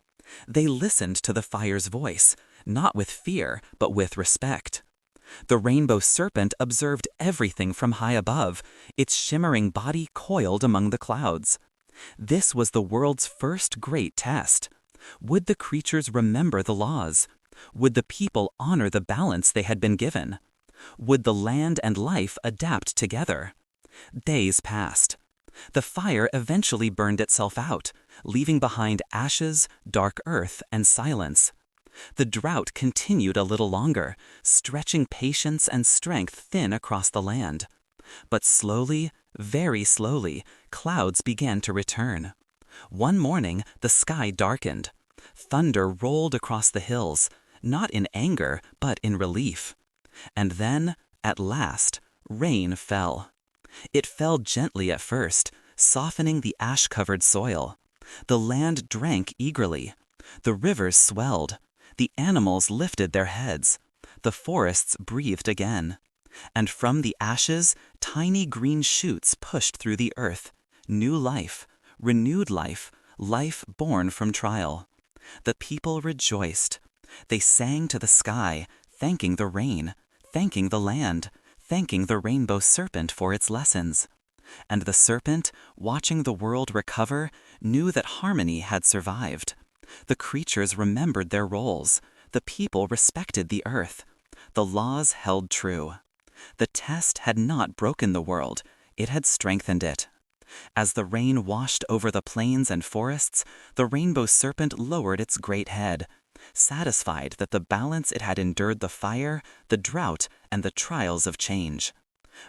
They listened to the fire's voice, not with fear, but with respect. The Rainbow Serpent observed everything from high above, its shimmering body coiled among the clouds. This was the world's first great test. Would the creatures remember the laws? Would the people honor the balance they had been given? Would the land and life adapt together? Days passed. The fire eventually burned itself out, leaving behind ashes, dark earth, and silence. The drought continued a little longer, stretching patience and strength thin across the land. But slowly, very slowly, clouds began to return. One morning, the sky darkened. Thunder rolled across the hills, not in anger, but in relief. And then, at last, rain fell. It fell gently at first, softening the ash-covered soil. The land drank eagerly. The rivers swelled. The animals lifted their heads. The forests breathed again. And from the ashes, tiny green shoots pushed through the earth. New life, renewed life, life born from trial. The people rejoiced. They sang to the sky, thanking the rain, thanking the land, thanking the Rainbow Serpent for its lessons. And the serpent, watching the world recover, knew that harmony had survived. The creatures remembered their roles. The people respected the earth. The laws held true. The test had not broken the world. It had strengthened it. As the rain washed over the plains and forests, the Rainbow Serpent lowered its great head, satisfied that the balance it had endured the fire, the drought, and the trials of change.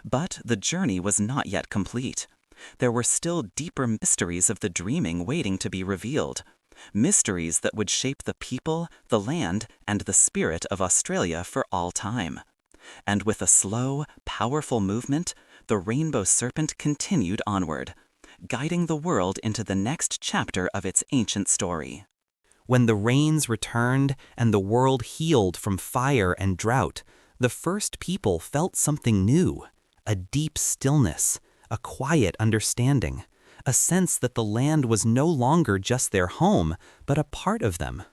But the journey was not yet complete. There were still deeper mysteries of the dreaming waiting to be revealed. Mysteries that would shape the people, the land, and the spirit of Australia for all time. And with a slow, powerful movement, the Rainbow Serpent continued onward, guiding the world into the next chapter of its ancient story. When the rains returned and the world healed from fire and drought, the first people felt something new, a deep stillness, a quiet understanding, a sense that the land was no longer just their home, but a part of them.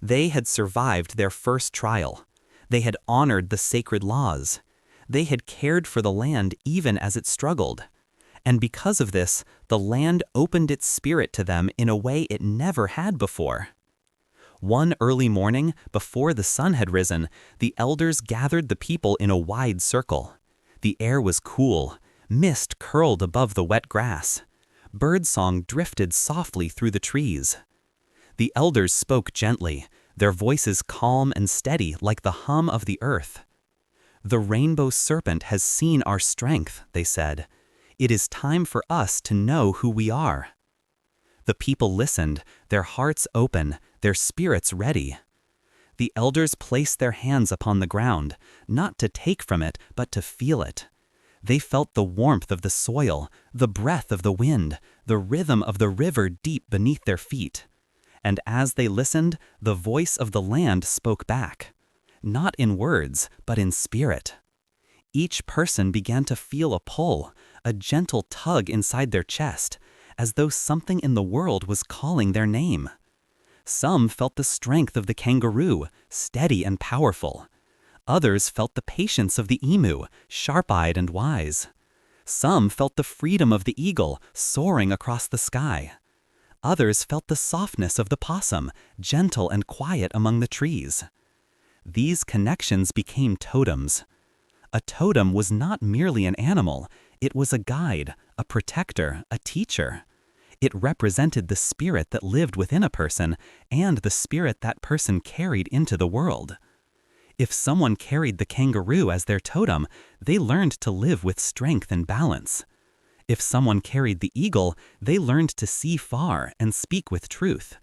They had survived their first trial. They had honored the sacred laws. They had cared for the land even as it struggled. And because of this, the land opened its spirit to them in a way it never had before. One early morning, before the sun had risen, the elders gathered the people in a wide circle. The air was cool. Mist curled above the wet grass. Birdsong drifted softly through the trees. The elders spoke gently, their voices calm and steady like the hum of the earth. "The Rainbow Serpent has seen our strength," they said. "It is time for us to know who we are." The people listened, their hearts open, their spirits ready. The elders placed their hands upon the ground, not to take from it, but to feel it. They felt the warmth of the soil, the breath of the wind, the rhythm of the river deep beneath their feet. And as they listened, the voice of the land spoke back. Not in words, but in spirit. Each person began to feel a pull, a gentle tug inside their chest, as though something in the world was calling their name. Some felt the strength of the kangaroo, steady and powerful. Others felt the patience of the emu, sharp-eyed and wise. Some felt the freedom of the eagle, soaring across the sky. Others felt the softness of the possum, gentle and quiet among the trees. These connections became totems. A totem was not merely an animal, it was a guide, a protector, a teacher. It represented the spirit that lived within a person and the spirit that person carried into the world. If someone carried the kangaroo as their totem, they learned to live with strength and balance. If someone carried the eagle, they learned to see far and speak with truth.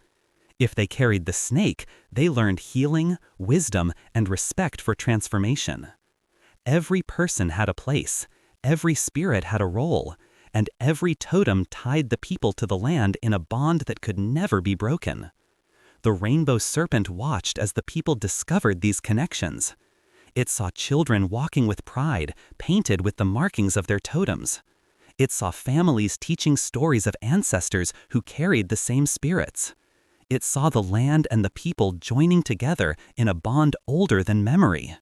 If they carried the snake, they learned healing, wisdom, and respect for transformation. Every person had a place, every spirit had a role, and every totem tied the people to the land in a bond that could never be broken. The Rainbow Serpent watched as the people discovered these connections. It saw children walking with pride, painted with the markings of their totems. It saw families teaching stories of ancestors who carried the same spirits. It saw the land and the people joining together in a bond older than memory.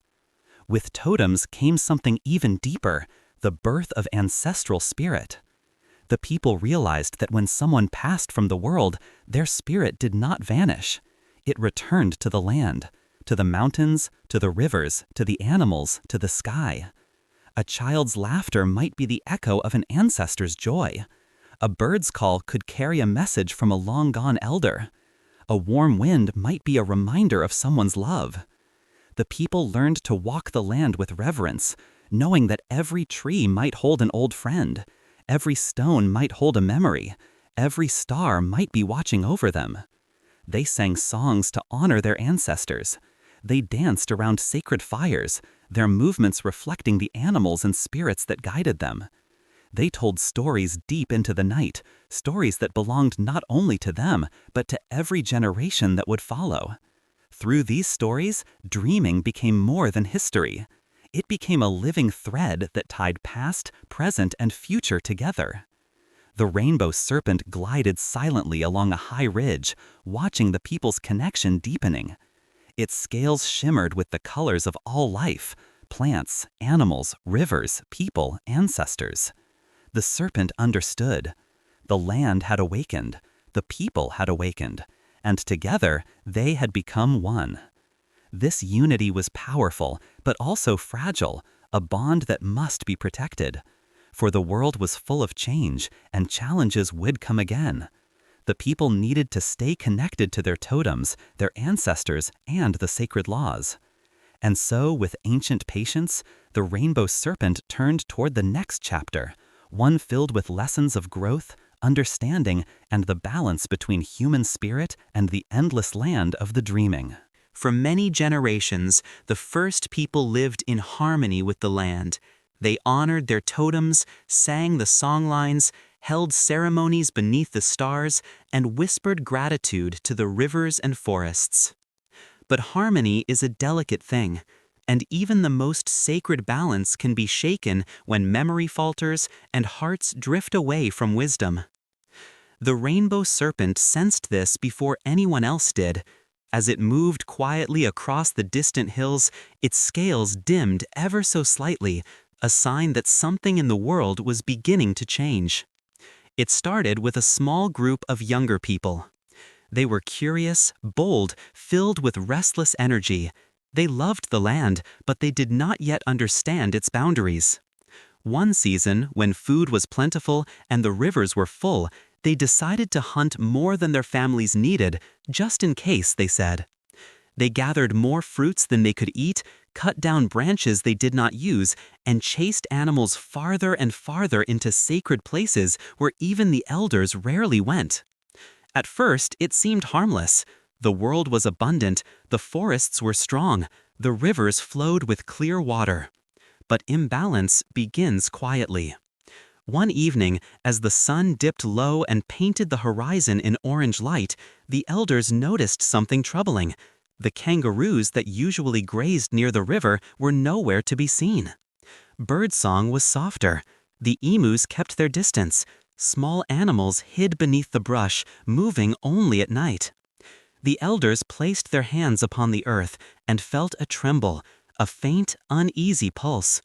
With totems came something even deeper, the birth of ancestral spirit. The people realized that when someone passed from the world, their spirit did not vanish. It returned to the land, to the mountains, to the rivers, to the animals, to the sky. A child's laughter might be the echo of an ancestor's joy. A bird's call could carry a message from a long-gone elder. A warm wind might be a reminder of someone's love. The people learned to walk the land with reverence, knowing that every tree might hold an old friend, every stone might hold a memory, every star might be watching over them. They sang songs to honor their ancestors. They danced around sacred fires, their movements reflecting the animals and spirits that guided them. They told stories deep into the night, stories that belonged not only to them, but to every generation that would follow. Through these stories, dreaming became more than history. It became a living thread that tied past, present, and future together. The Rainbow Serpent glided silently along a high ridge, watching the people's connection deepening. Its scales shimmered with the colors of all life: plants, animals, rivers, people, ancestors. The serpent understood. The land had awakened. The people had awakened. And together, they had become one. This unity was powerful, but also fragile, a bond that must be protected. For the world was full of change, and challenges would come again. The people needed to stay connected to their totems, their ancestors, and the sacred laws. And so, with ancient patience, the Rainbow Serpent turned toward the next chapter, one filled with lessons of growth, understanding, and the balance between human spirit and the endless land of the dreaming. For many generations, the first people lived in harmony with the land. They honored their totems, sang the songlines, held ceremonies beneath the stars, and whispered gratitude to the rivers and forests. But harmony is a delicate thing, and even the most sacred balance can be shaken when memory falters and hearts drift away from wisdom. The Rainbow Serpent sensed this before anyone else did. As it moved quietly across the distant hills, its scales dimmed ever so slightly, a sign that something in the world was beginning to change. It started with a small group of younger people. They were curious, bold, filled with restless energy. They loved the land, but they did not yet understand its boundaries. One season, when food was plentiful and the rivers were full, they decided to hunt more than their families needed, just in case, they said. They gathered more fruits than they could eat, cut down branches they did not use, and chased animals farther and farther into sacred places where even the elders rarely went. At first, it seemed harmless. The world was abundant, the forests were strong, the rivers flowed with clear water. But imbalance begins quietly. One evening, as the sun dipped low and painted the horizon in orange light, the elders noticed something troubling. The kangaroos that usually grazed near the river were nowhere to be seen. Birdsong was softer. The emus kept their distance. Small animals hid beneath the brush, moving only at night. The elders placed their hands upon the earth and felt a tremble, a faint, uneasy pulse.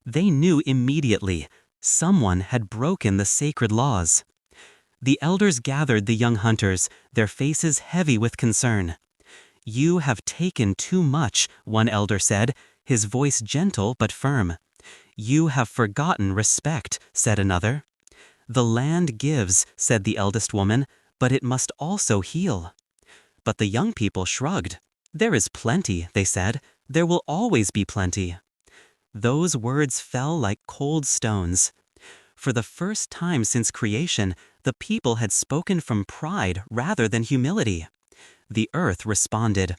They knew immediately. Someone had broken the sacred laws. The elders gathered the young hunters, their faces heavy with concern. "You have taken too much," one elder said, his voice gentle but firm. "You have forgotten respect," said another. "The land gives," said the eldest woman, "but it must also heal." But the young people shrugged. "There is plenty," they said. "There will always be plenty." Those words fell like cold stones. For the first time since creation, the people had spoken from pride rather than humility. The earth responded.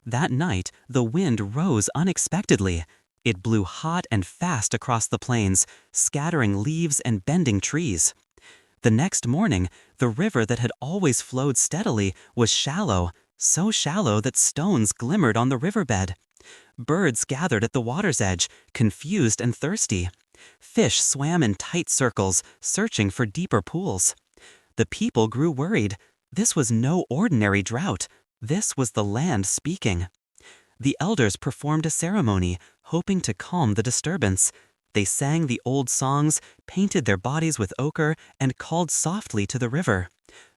That night, the wind rose unexpectedly. It blew hot and fast across the plains, scattering leaves and bending trees. The next morning, the river that had always flowed steadily was shallow, so shallow that stones glimmered on the riverbed. Birds gathered at the water's edge, confused and thirsty. Fish swam in tight circles, searching for deeper pools. The people grew worried. This was no ordinary drought. This was the land speaking. The elders performed a ceremony, hoping to calm the disturbance. They sang the old songs, painted their bodies with ochre, and called softly to the river.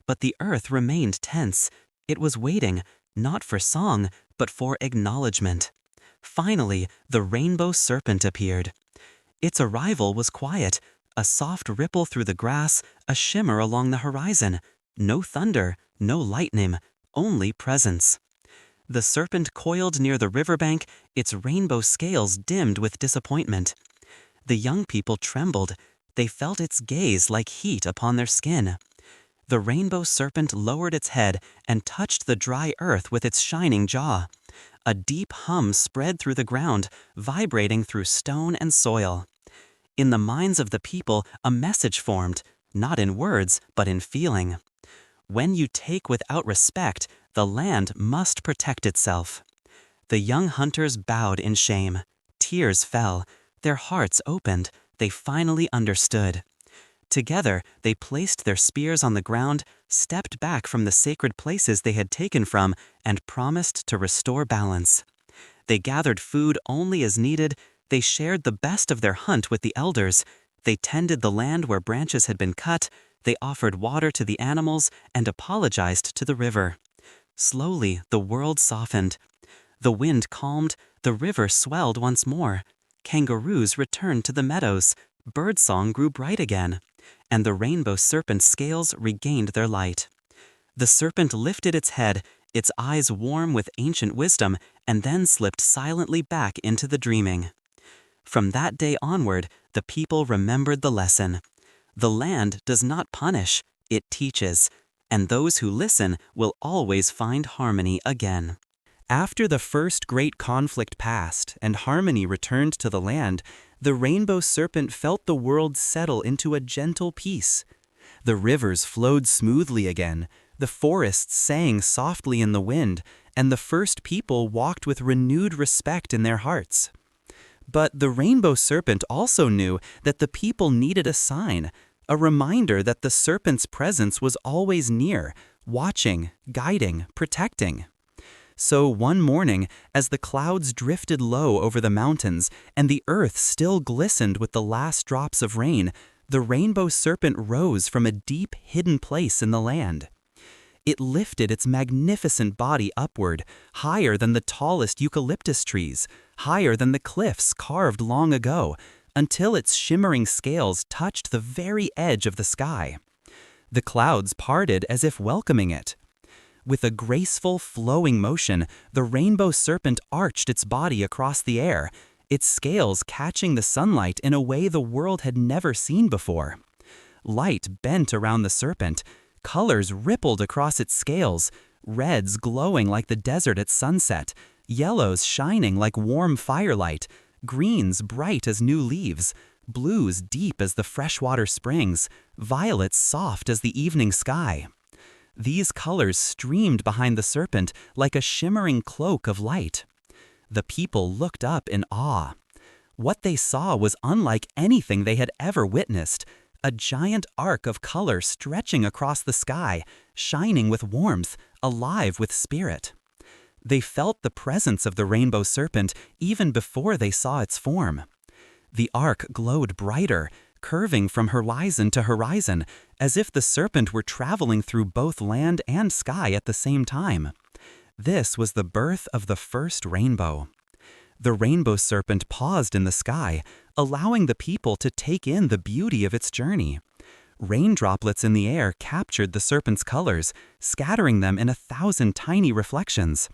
But the earth remained tense. It was waiting, not for song, but for acknowledgement. Finally, the Rainbow Serpent appeared. Its arrival was quiet, a soft ripple through the grass, a shimmer along the horizon. No thunder, no lightning, only presence. The serpent coiled near the riverbank, its rainbow scales dimmed with disappointment. The young people trembled. They felt its gaze like heat upon their skin. The Rainbow Serpent lowered its head and touched the dry earth with its shining jaw. A deep hum spread through the ground, vibrating through stone and soil. In the minds of the people, a message formed, not in words, but in feeling. When you take without respect, the land must protect itself. The young hunters bowed in shame. Tears fell. Their hearts opened. They finally understood. Together, they placed their spears on the ground, stepped back from the sacred places they had taken from, and promised to restore balance. They gathered food only as needed. They shared the best of their hunt with the elders. They tended the land where branches had been cut. They offered water to the animals and apologized to the river. Slowly, the world softened. The wind calmed. The river swelled once more. Kangaroos returned to the meadows. Birdsong grew bright again. And the Rainbow Serpent's scales regained their light. The serpent lifted its head, its eyes warm with ancient wisdom, and then slipped silently back into the dreaming. From that day onward, the people remembered the lesson. The land does not punish, it teaches, and those who listen will always find harmony again. After the first great conflict passed and harmony returned to the land, the Rainbow Serpent felt the world settle into a gentle peace. The rivers flowed smoothly again, the forests sang softly in the wind, and the first people walked with renewed respect in their hearts. But the Rainbow Serpent also knew that the people needed a sign, a reminder that the serpent's presence was always near, watching, guiding, protecting. So one morning, as the clouds drifted low over the mountains and the earth still glistened with the last drops of rain, the Rainbow Serpent rose from a deep, hidden place in the land. It lifted its magnificent body upward, higher than the tallest eucalyptus trees, higher than the cliffs carved long ago, until its shimmering scales touched the very edge of the sky. The clouds parted as if welcoming it. With a graceful, flowing motion, the Rainbow Serpent arched its body across the air, its scales catching the sunlight in a way the world had never seen before. Light bent around the serpent. Colors rippled across its scales, reds glowing like the desert at sunset, yellows shining like warm firelight, greens bright as new leaves, blues deep as the freshwater springs, violets soft as the evening sky. These colors streamed behind the serpent like a shimmering cloak of light. The people looked up in awe. What they saw was unlike anything they had ever witnessed, a giant arc of color stretching across the sky, shining with warmth, alive with spirit. They felt the presence of the rainbow serpent even before they saw its form. The arc glowed brighter, curving from horizon to horizon, as if the serpent were traveling through both land and sky at the same time. This was the birth of the first rainbow. The rainbow serpent paused in the sky, allowing the people to take in the beauty of its journey. Rain droplets in the air captured the serpent's colors, scattering them in 1,000 tiny reflections.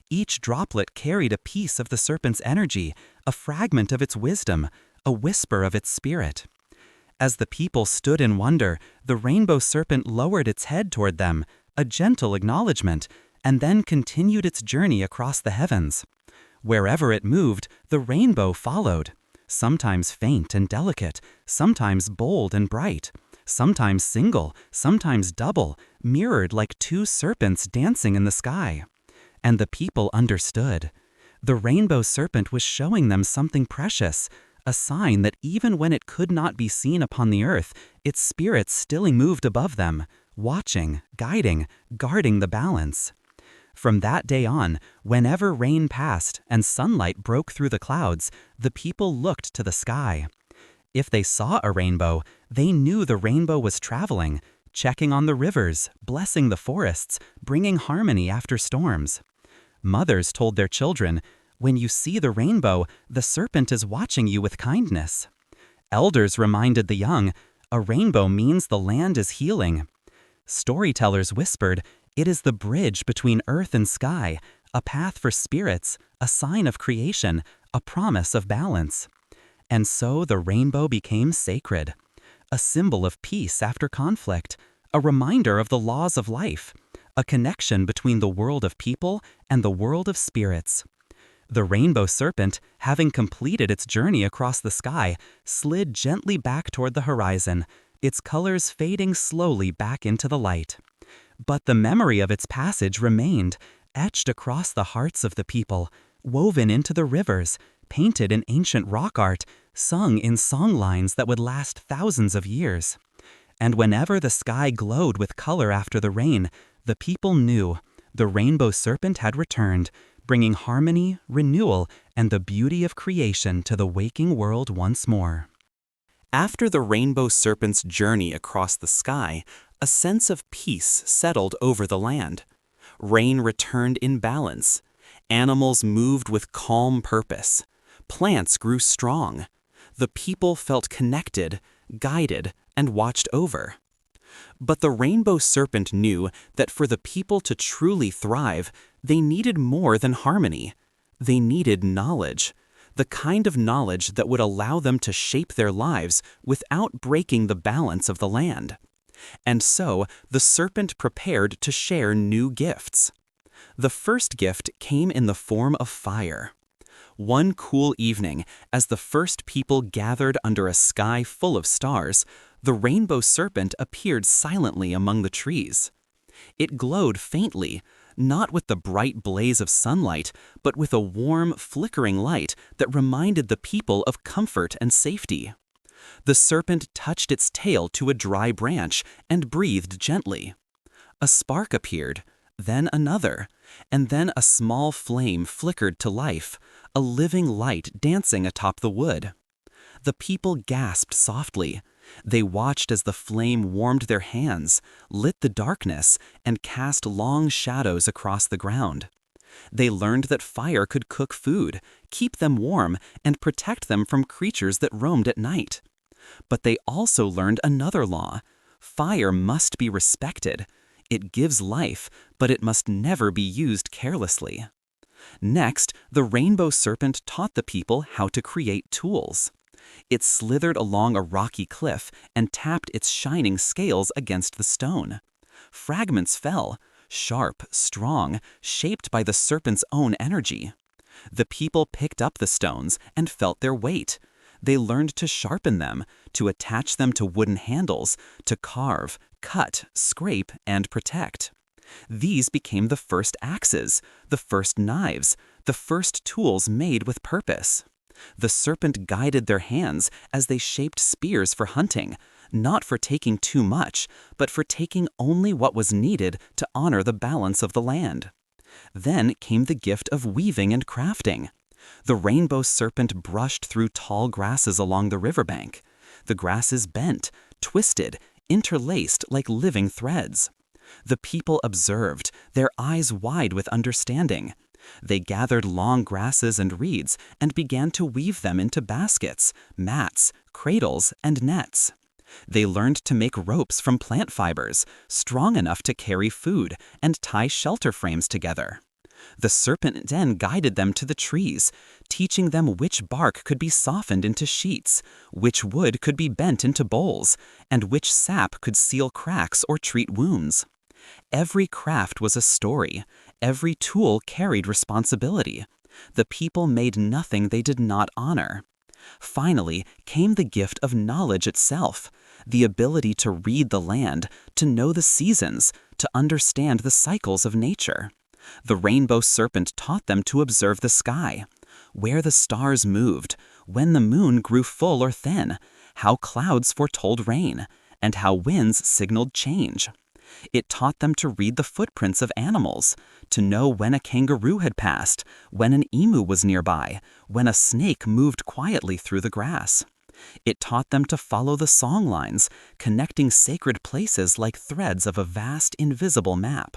Each droplet carried a piece of the serpent's energy, a fragment of its wisdom, a whisper of its spirit. As the people stood in wonder, the rainbow serpent lowered its head toward them, a gentle acknowledgement, and then continued its journey across the heavens. Wherever it moved, the rainbow followed, sometimes faint and delicate, sometimes bold and bright, sometimes single, sometimes double, mirrored like two serpents dancing in the sky. And the people understood. The rainbow serpent was showing them something precious, a sign that even when it could not be seen upon the earth, its spirit still moved above them, watching, guiding, guarding the balance. From that day on, whenever rain passed and sunlight broke through the clouds, the people looked to the sky. If they saw a rainbow, they knew the rainbow was traveling, checking on the rivers, blessing the forests, bringing harmony after storms. Mothers told their children, "When you see the rainbow, the serpent is watching you with kindness." Elders reminded the young, "A rainbow means the land is healing." Storytellers whispered, "It is the bridge between earth and sky, a path for spirits, a sign of creation, a promise of balance." And so the rainbow became sacred, a symbol of peace after conflict, a reminder of the laws of life, a connection between the world of people and the world of spirits. The rainbow serpent, having completed its journey across the sky, slid gently back toward the horizon, its colors fading slowly back into the light. But the memory of its passage remained, etched across the hearts of the people, woven into the rivers, painted in ancient rock art, sung in song lines that would last thousands of years. And whenever the sky glowed with color after the rain, the people knew the rainbow serpent had returned, bringing harmony, renewal, and the beauty of creation to the waking world once more. After the rainbow serpent's journey across the sky, a sense of peace settled over the land. Rain returned in balance. Animals moved with calm purpose. Plants grew strong. The people felt connected, guided, and watched over. But the rainbow serpent knew that for the people to truly thrive, they needed more than harmony. They needed knowledge, the kind of knowledge that would allow them to shape their lives without breaking the balance of the land. And so, the serpent prepared to share new gifts. The first gift came in the form of fire. One cool evening, as the first people gathered under a sky full of stars, the rainbow serpent appeared silently among the trees. It glowed faintly, not with the bright blaze of sunlight, but with a warm, flickering light that reminded the people of comfort and safety. The serpent touched its tail to a dry branch and breathed gently. A spark appeared, then another, and then a small flame flickered to life, a living light dancing atop the wood. The people gasped softly. They watched as the flame warmed their hands, lit the darkness, and cast long shadows across the ground. They learned that fire could cook food, keep them warm, and protect them from creatures that roamed at night. But they also learned another law. Fire must be respected. It gives life, but it must never be used carelessly. Next, the rainbow serpent taught the people how to create tools. It slithered along a rocky cliff and tapped its shining scales against the stone. Fragments fell, sharp, strong, shaped by the serpent's own energy. The people picked up the stones and felt their weight. They learned to sharpen them, to attach them to wooden handles, to carve, cut, scrape, and protect. These became the first axes, the first knives, the first tools made with purpose. The serpent guided their hands as they shaped spears for hunting, not for taking too much, but for taking only what was needed to honor the balance of the land. Then came the gift of weaving and crafting. The rainbow serpent brushed through tall grasses along the riverbank. The grasses bent, twisted, interlaced like living threads. The people observed, their eyes wide with understanding. They gathered long grasses and reeds and began to weave them into baskets, mats, cradles, and nets. They learned to make ropes from plant fibers, strong enough to carry food and tie shelter frames together. The serpent then guided them to the trees, teaching them which bark could be softened into sheets, which wood could be bent into bowls, and which sap could seal cracks or treat wounds. Every craft was a story. Every tool carried responsibility. The people made nothing they did not honor. Finally came the gift of knowledge itself, the ability to read the land, to know the seasons, to understand the cycles of nature. The rainbow serpent taught them to observe the sky, where the stars moved, when the moon grew full or thin, how clouds foretold rain, and how winds signaled change. It taught them to read the footprints of animals, to know when a kangaroo had passed, when an emu was nearby, when a snake moved quietly through the grass. It taught them to follow the song lines, connecting sacred places like threads of a vast, invisible map.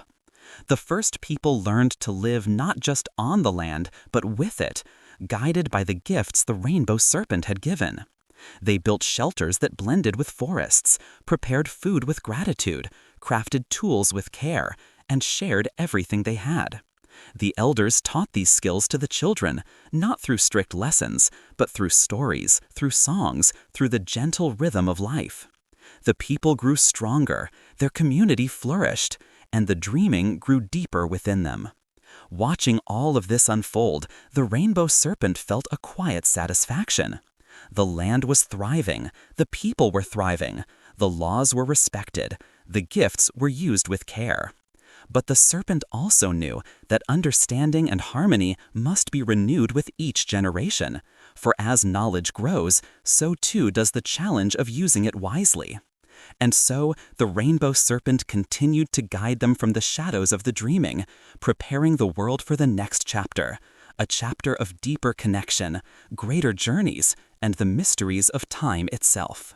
The first people learned to live not just on the land, but with it, guided by the gifts the rainbow serpent had given. They built shelters that blended with forests, prepared food with gratitude, crafted tools with care, and shared everything they had. The elders taught these skills to the children, not through strict lessons, but through stories, through songs, through the gentle rhythm of life. The people grew stronger, their community flourished, and the dreaming grew deeper within them. Watching all of this unfold, the rainbow serpent felt a quiet satisfaction. The land was thriving, the people were thriving, the laws were respected, the gifts were used with care. But the serpent also knew that understanding and harmony must be renewed with each generation, for as knowledge grows, so too does the challenge of using it wisely. And so the rainbow serpent continued to guide them from the shadows of the dreaming, preparing the world for the next chapter, a chapter of deeper connection, greater journeys, and the mysteries of time itself.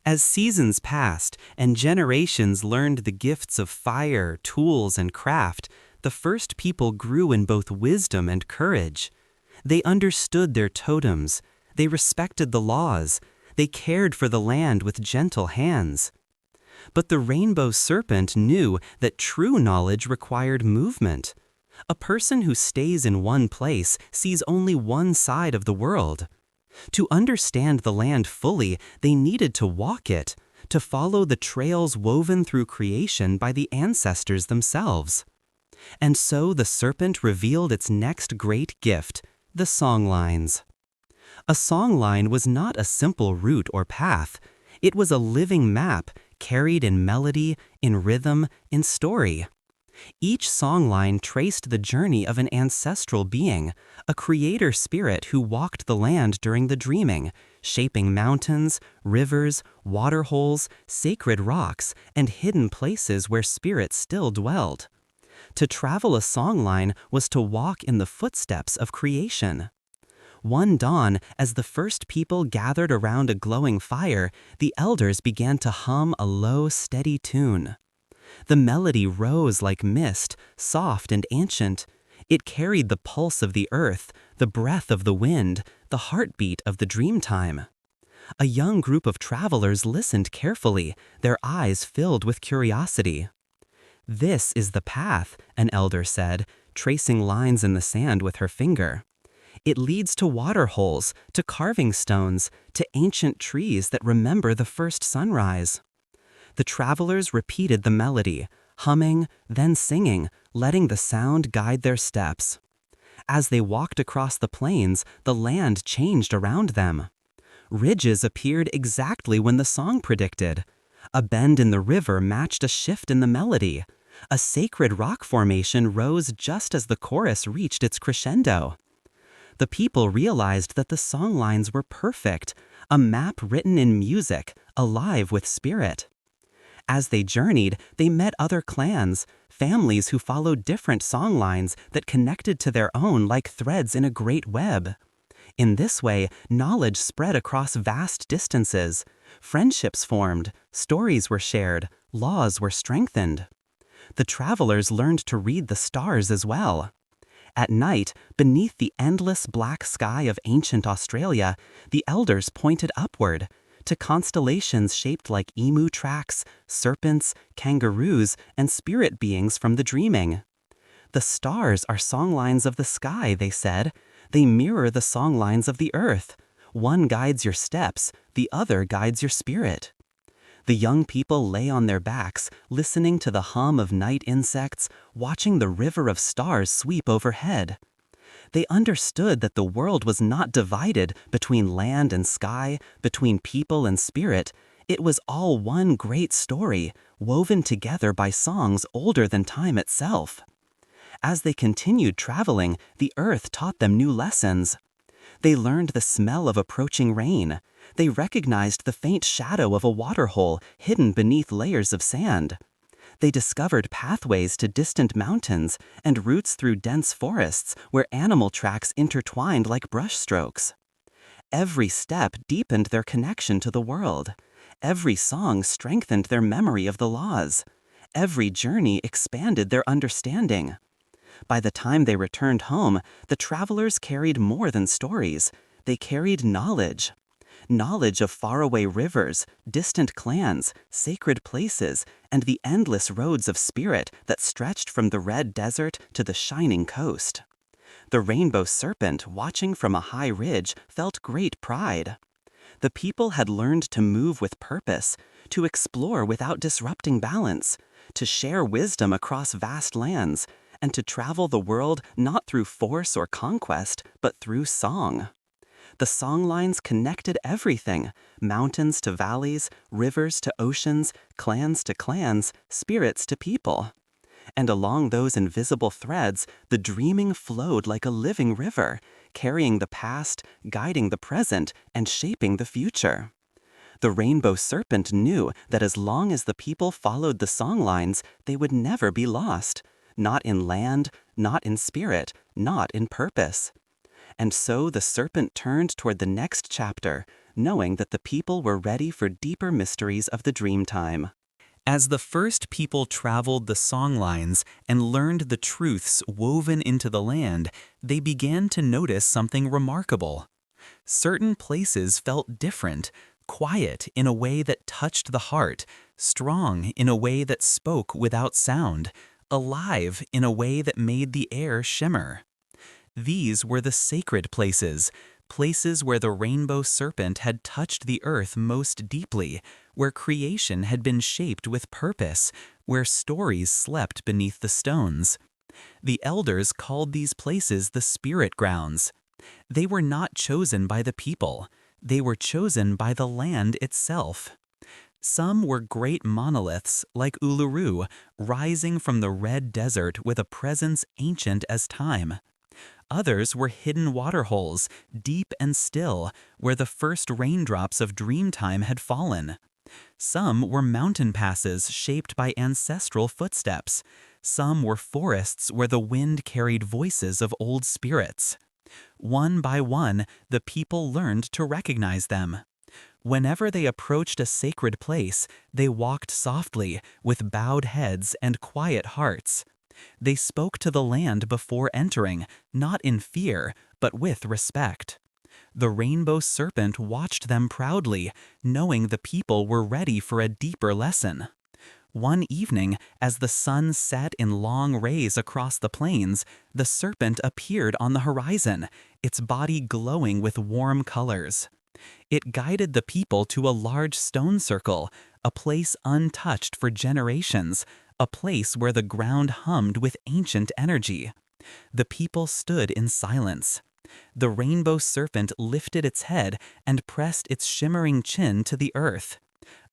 As seasons passed and generations learned the gifts of fire, tools, and craft, the first people grew in both wisdom and courage. They understood their totems, they respected the laws, they cared for the land with gentle hands. But the rainbow serpent knew that true knowledge required movement. A person who stays in one place sees only one side of the world. To understand the land fully, they needed to walk it, to follow the trails woven through creation by the ancestors themselves. And so the serpent revealed its next great gift, the songlines. A songline was not a simple route or path. It was a living map, carried in melody, in rhythm, in story. Each songline traced the journey of an ancestral being, a creator spirit who walked the land during the dreaming, shaping mountains, rivers, waterholes, sacred rocks, and hidden places where spirits still dwelled. To travel a songline was to walk in the footsteps of creation. One dawn, as the first people gathered around a glowing fire, the elders began to hum a low, steady tune. The melody rose like mist, soft and ancient. It carried the pulse of the earth, the breath of the wind, the heartbeat of the dreamtime. A young group of travelers listened carefully, their eyes filled with curiosity. "This is the path," an elder said, tracing lines in the sand with her finger. "It leads to water holes, to carving stones, to ancient trees that remember the first sunrise." The travelers repeated the melody, humming, then singing, letting the sound guide their steps. As they walked across the plains, the land changed around them. Ridges appeared exactly when the song predicted. A bend in the river matched a shift in the melody. A sacred rock formation rose just as the chorus reached its crescendo. The people realized that the songlines were perfect, a map written in music, alive with spirit. As they journeyed, they met other clans, families who followed different songlines that connected to their own like threads in a great web. In this way, knowledge spread across vast distances. Friendships formed, stories were shared, laws were strengthened. The travelers learned to read the stars as well. At night, beneath the endless black sky of ancient Australia, the elders pointed upward, to constellations shaped like emu tracks, serpents, kangaroos, and spirit beings from the dreaming. The stars are songlines of the sky, they said. They mirror the songlines of the earth. One guides your steps, the other guides your spirit. The young people lay on their backs, listening to the hum of night insects, watching the river of stars sweep overhead. They understood that the world was not divided between land and sky, between people and spirit. It was all one great story, woven together by songs older than time itself. As they continued traveling, the earth taught them new lessons. They learned the smell of approaching rain. They recognized the faint shadow of a waterhole hidden beneath layers of sand. They discovered pathways to distant mountains and routes through dense forests where animal tracks intertwined like brushstrokes. Every step deepened their connection to the world. Every song strengthened their memory of the laws. Every journey expanded their understanding. By the time they returned home, the travelers carried more than stories. They carried knowledge. Knowledge of faraway rivers, distant clans, sacred places, and the endless roads of spirit that stretched from the red desert to the shining coast. The Rainbow Serpent, watching from a high ridge, felt great pride. The people had learned to move with purpose, to explore without disrupting balance, to share wisdom across vast lands, and to travel the world not through force or conquest, but through song. The songlines connected everything, mountains to valleys, rivers to oceans, clans to clans, spirits to people. And along those invisible threads, the dreaming flowed like a living river, carrying the past, guiding the present, and shaping the future. The Rainbow Serpent knew that as long as the people followed the songlines, they would never be lost. Not in land, not in spirit, not in purpose. And so the serpent turned toward the next chapter, knowing that the people were ready for deeper mysteries of the dream time. As the first people traveled the songlines and learned the truths woven into the land, they began to notice something remarkable. Certain places felt different, quiet in a way that touched the heart, strong in a way that spoke without sound, alive in a way that made the air shimmer. These were the sacred places, places where the Rainbow Serpent had touched the earth most deeply, where creation had been shaped with purpose, where stories slept beneath the stones. The elders called these places the spirit grounds. They were not chosen by the people. They were chosen by the land itself. Some were great monoliths, like Uluru, rising from the red desert with a presence ancient as time. Others were hidden waterholes, deep and still, where the first raindrops of dreamtime had fallen. Some were mountain passes shaped by ancestral footsteps. Some were forests where the wind carried voices of old spirits. One by one, the people learned to recognize them. Whenever they approached a sacred place, they walked softly, with bowed heads and quiet hearts. They spoke to the land before entering, not in fear, but with respect. The Rainbow Serpent watched them proudly, knowing the people were ready for a deeper lesson. One evening, as the sun set in long rays across the plains, the serpent appeared on the horizon, its body glowing with warm colors. It guided the people to a large stone circle, a place untouched for generations, a place where the ground hummed with ancient energy. The people stood in silence. The rainbow serpent lifted its head and pressed its shimmering chin to the earth.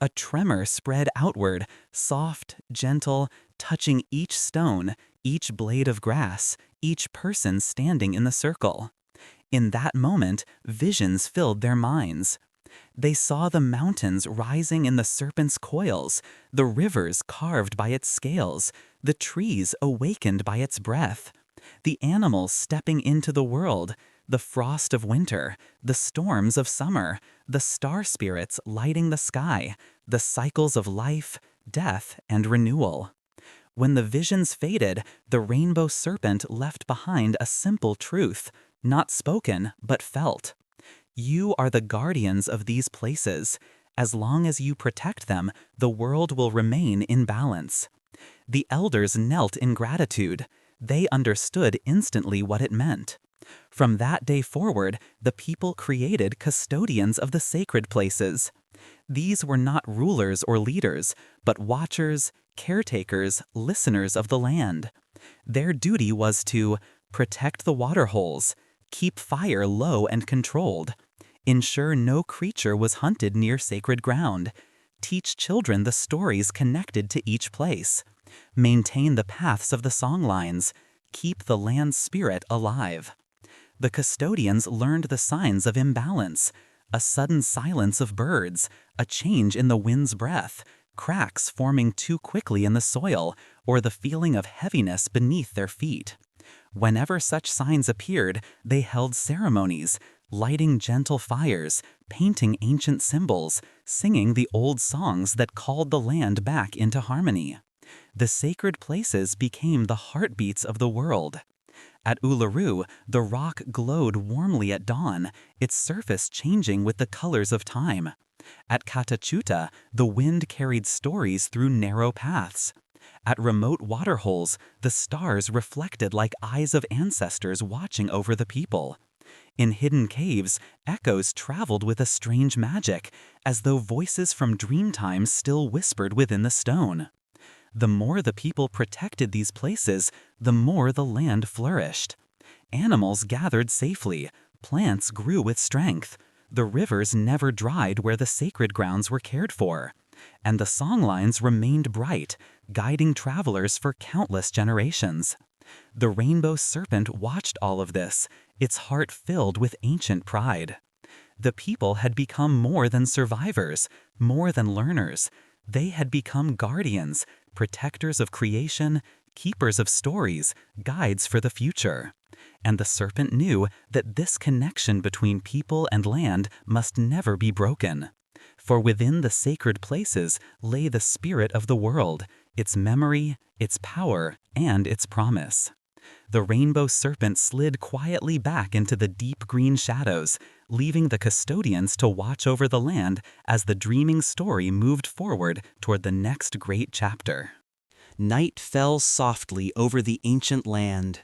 A tremor spread outward, soft, gentle, touching each stone, each blade of grass, each person standing in the circle. In that moment, visions filled their minds. They saw the mountains rising in the serpent's coils, the rivers carved by its scales, the trees awakened by its breath, the animals stepping into the world, the frost of winter, the storms of summer, the star spirits lighting the sky, the cycles of life, death, and renewal. When the visions faded, the rainbow serpent left behind a simple truth, not spoken, but felt. You are the guardians of these places. As long as you protect them, the world will remain in balance. The elders knelt in gratitude. They understood instantly what it meant. From that day forward, the people created custodians of the sacred places. These were not rulers or leaders, but watchers, caretakers, listeners of the land. Their duty was to protect the waterholes, keep fire low and controlled, ensure no creature was hunted near sacred ground, teach children the stories connected to each place, maintain the paths of the songlines, keep the land's spirit alive. The custodians learned the signs of imbalance, a sudden silence of birds, a change in the wind's breath, cracks forming too quickly in the soil, or the feeling of heaviness beneath their feet. Whenever such signs appeared, they held ceremonies, lighting gentle fires, painting ancient symbols, singing the old songs that called the land back into harmony. The sacred places became the heartbeats of the world. At Uluru, the rock glowed warmly at dawn, its surface changing with the colors of time. At Katachuta, the wind carried stories through narrow paths. At remote waterholes, the stars reflected like eyes of ancestors watching over the people. In hidden caves, echoes traveled with a strange magic, as though voices from dreamtime still whispered within the stone. The more the people protected these places, the more the land flourished. Animals gathered safely, plants grew with strength, the rivers never dried where the sacred grounds were cared for, and the songlines remained bright, guiding travelers for countless generations. The rainbow serpent watched all of this, its heart filled with ancient pride. The people had become more than survivors, more than learners. They had become guardians, protectors of creation, keepers of stories, guides for the future. And the serpent knew that this connection between people and land must never be broken. For within the sacred places lay the spirit of the world, its memory, its power, and its promise. The rainbow serpent slid quietly back into the deep green shadows, leaving the custodians to watch over the land as the dreaming story moved forward toward the next great chapter. Night fell softly over the ancient land.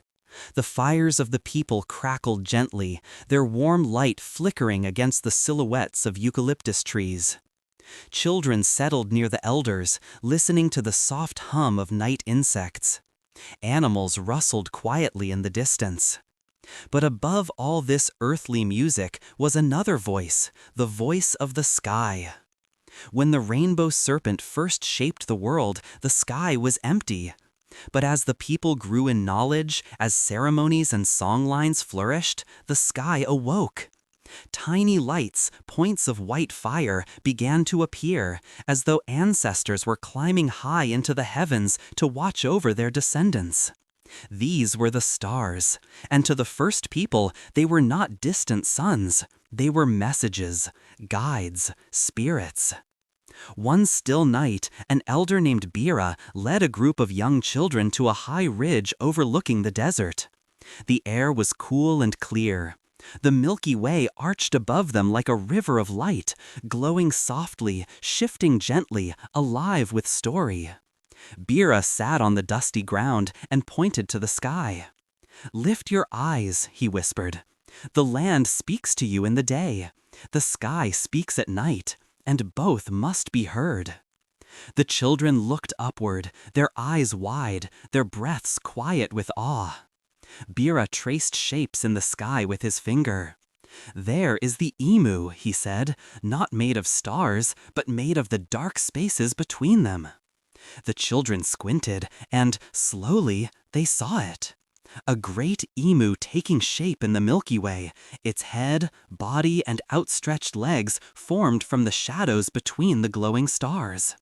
The fires of the people crackled gently, their warm light flickering against the silhouettes of eucalyptus trees. Children settled near the elders, listening to the soft hum of night insects. Animals rustled quietly in the distance. But above all this earthly music was another voice, the voice of the sky. When the rainbow serpent first shaped the world, the sky was empty. But as the people grew in knowledge, as ceremonies and songlines flourished, the sky awoke. Tiny lights, points of white fire, began to appear, as though ancestors were climbing high into the heavens to watch over their descendants. These were the stars, and to the first people, they were not distant suns. They were messages, guides, spirits. One still night, an elder named Bira led a group of young children to a high ridge overlooking the desert. The air was cool and clear. The Milky Way arched above them like a river of light, glowing softly, shifting gently, alive with story. Bira sat on the dusty ground and pointed to the sky. "Lift your eyes," he whispered. "The land speaks to you in the day. The sky speaks at night, and both must be heard." The children looked upward, their eyes wide, their breaths quiet with awe. Bira traced shapes in the sky with his finger. "There is the emu," he said, "not made of stars, but made of the dark spaces between them." The children squinted, and, slowly, they saw it. A great emu taking shape in the Milky Way, its head, body, and outstretched legs formed from the shadows between the glowing stars.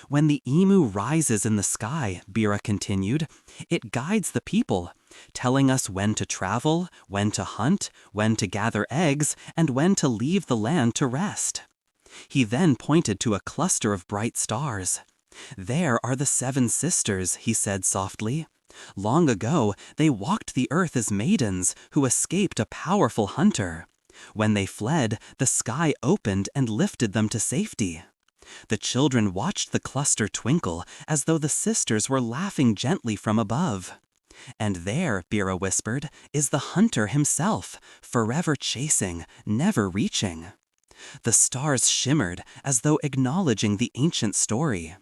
"When the emu rises in the sky," Bira continued, "it guides the people, telling us when to travel, when to hunt, when to gather eggs, and when to leave the land to rest." He then pointed to a cluster of bright stars. "There are the 7 sisters," he said softly. "Long ago, they walked the earth as maidens who escaped a powerful hunter. When they fled, the sky opened and lifted them to safety." The children watched the cluster twinkle as though the sisters were laughing gently from above. "And there," Bira whispered, "is the hunter himself, forever chasing, never reaching." The stars shimmered as though acknowledging the ancient story.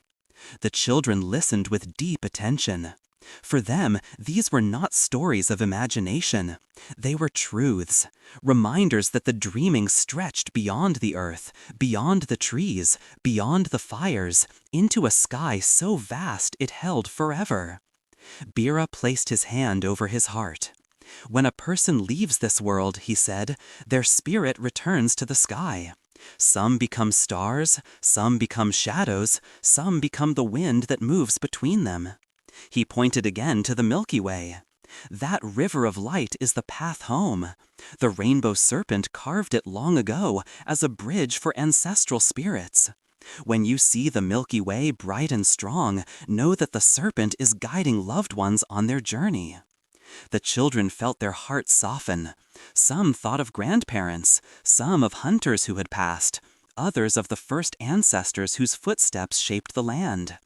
The children listened with deep attention. For them, these were not stories of imagination. They were truths, reminders that the dreaming stretched beyond the earth, beyond the trees, beyond the fires, into a sky so vast it held forever. Bira placed his hand over his heart. "When a person leaves this world," he said, "their spirit returns to the sky. Some become stars, some become shadows, some become the wind that moves between them." He pointed again to the Milky Way. "That river of light is the path home. The Rainbow Serpent carved it long ago as a bridge for ancestral spirits. When you see the Milky Way bright and strong, know that the serpent is guiding loved ones on their journey." The children felt their hearts soften. Some thought of grandparents, some of hunters who had passed, others of the first ancestors whose footsteps shaped the land.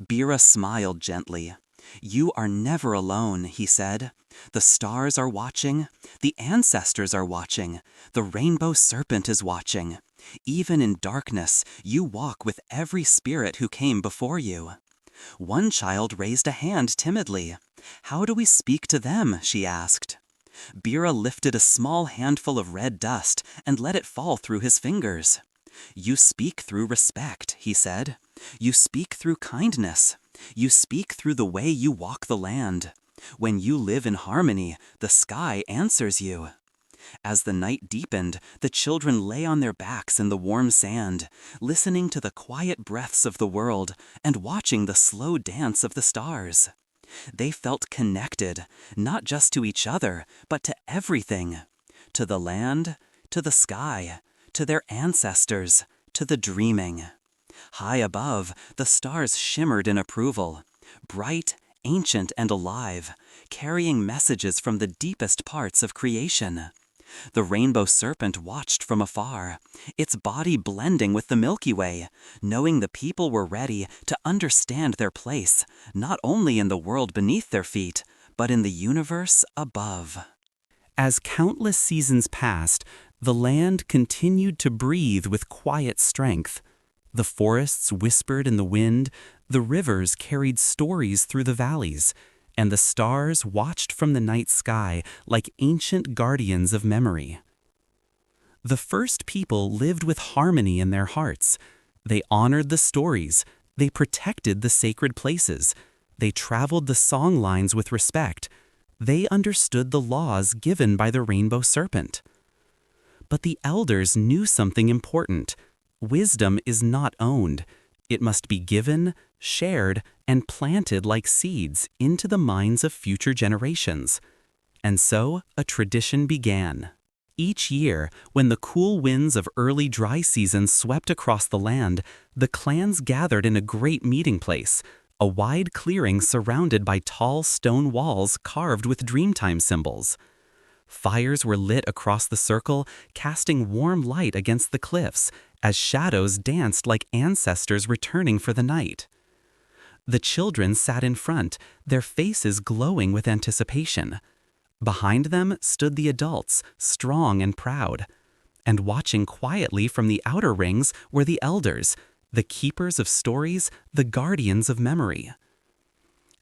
Bira smiled gently. "You are never alone," he said. "The stars are watching, the ancestors are watching, the Rainbow Serpent is watching. Even in darkness, you walk with every spirit who came before you." One child raised a hand timidly. "How do we speak to them?" she asked. Bira lifted a small handful of red dust and let it fall through his fingers. "You speak through respect," he said. "You speak through kindness. You speak through the way you walk the land. When you live in harmony, the sky answers you." As the night deepened, the children lay on their backs in the warm sand, listening to the quiet breaths of the world and watching the slow dance of the stars. They felt connected, not just to each other, but to everything. To the land, to the sky, to their ancestors, to the dreaming. High above, the stars shimmered in approval, bright, ancient, and alive, carrying messages from the deepest parts of creation. The Rainbow Serpent watched from afar, its body blending with the Milky Way, knowing the people were ready to understand their place, not only in the world beneath their feet, but in the universe above. As countless seasons passed, the land continued to breathe with quiet strength. The forests whispered in the wind, the rivers carried stories through the valleys, and the stars watched from the night sky like ancient guardians of memory. The first people lived with harmony in their hearts. They honored the stories, they protected the sacred places, they traveled the song lines with respect, they understood the laws given by the Rainbow Serpent. But the elders knew something important. Wisdom is not owned. It must be given, shared, and planted like seeds into the minds of future generations. And so a tradition began. Each year, when the cool winds of early dry season swept across the land, the clans gathered in a great meeting place, a wide clearing surrounded by tall stone walls carved with Dreamtime symbols. Fires were lit across the circle, casting warm light against the cliffs, as shadows danced like ancestors returning for the night. The children sat in front, their faces glowing with anticipation. Behind them stood the adults, strong and proud. And watching quietly from the outer rings were the elders, the keepers of stories, the guardians of memory.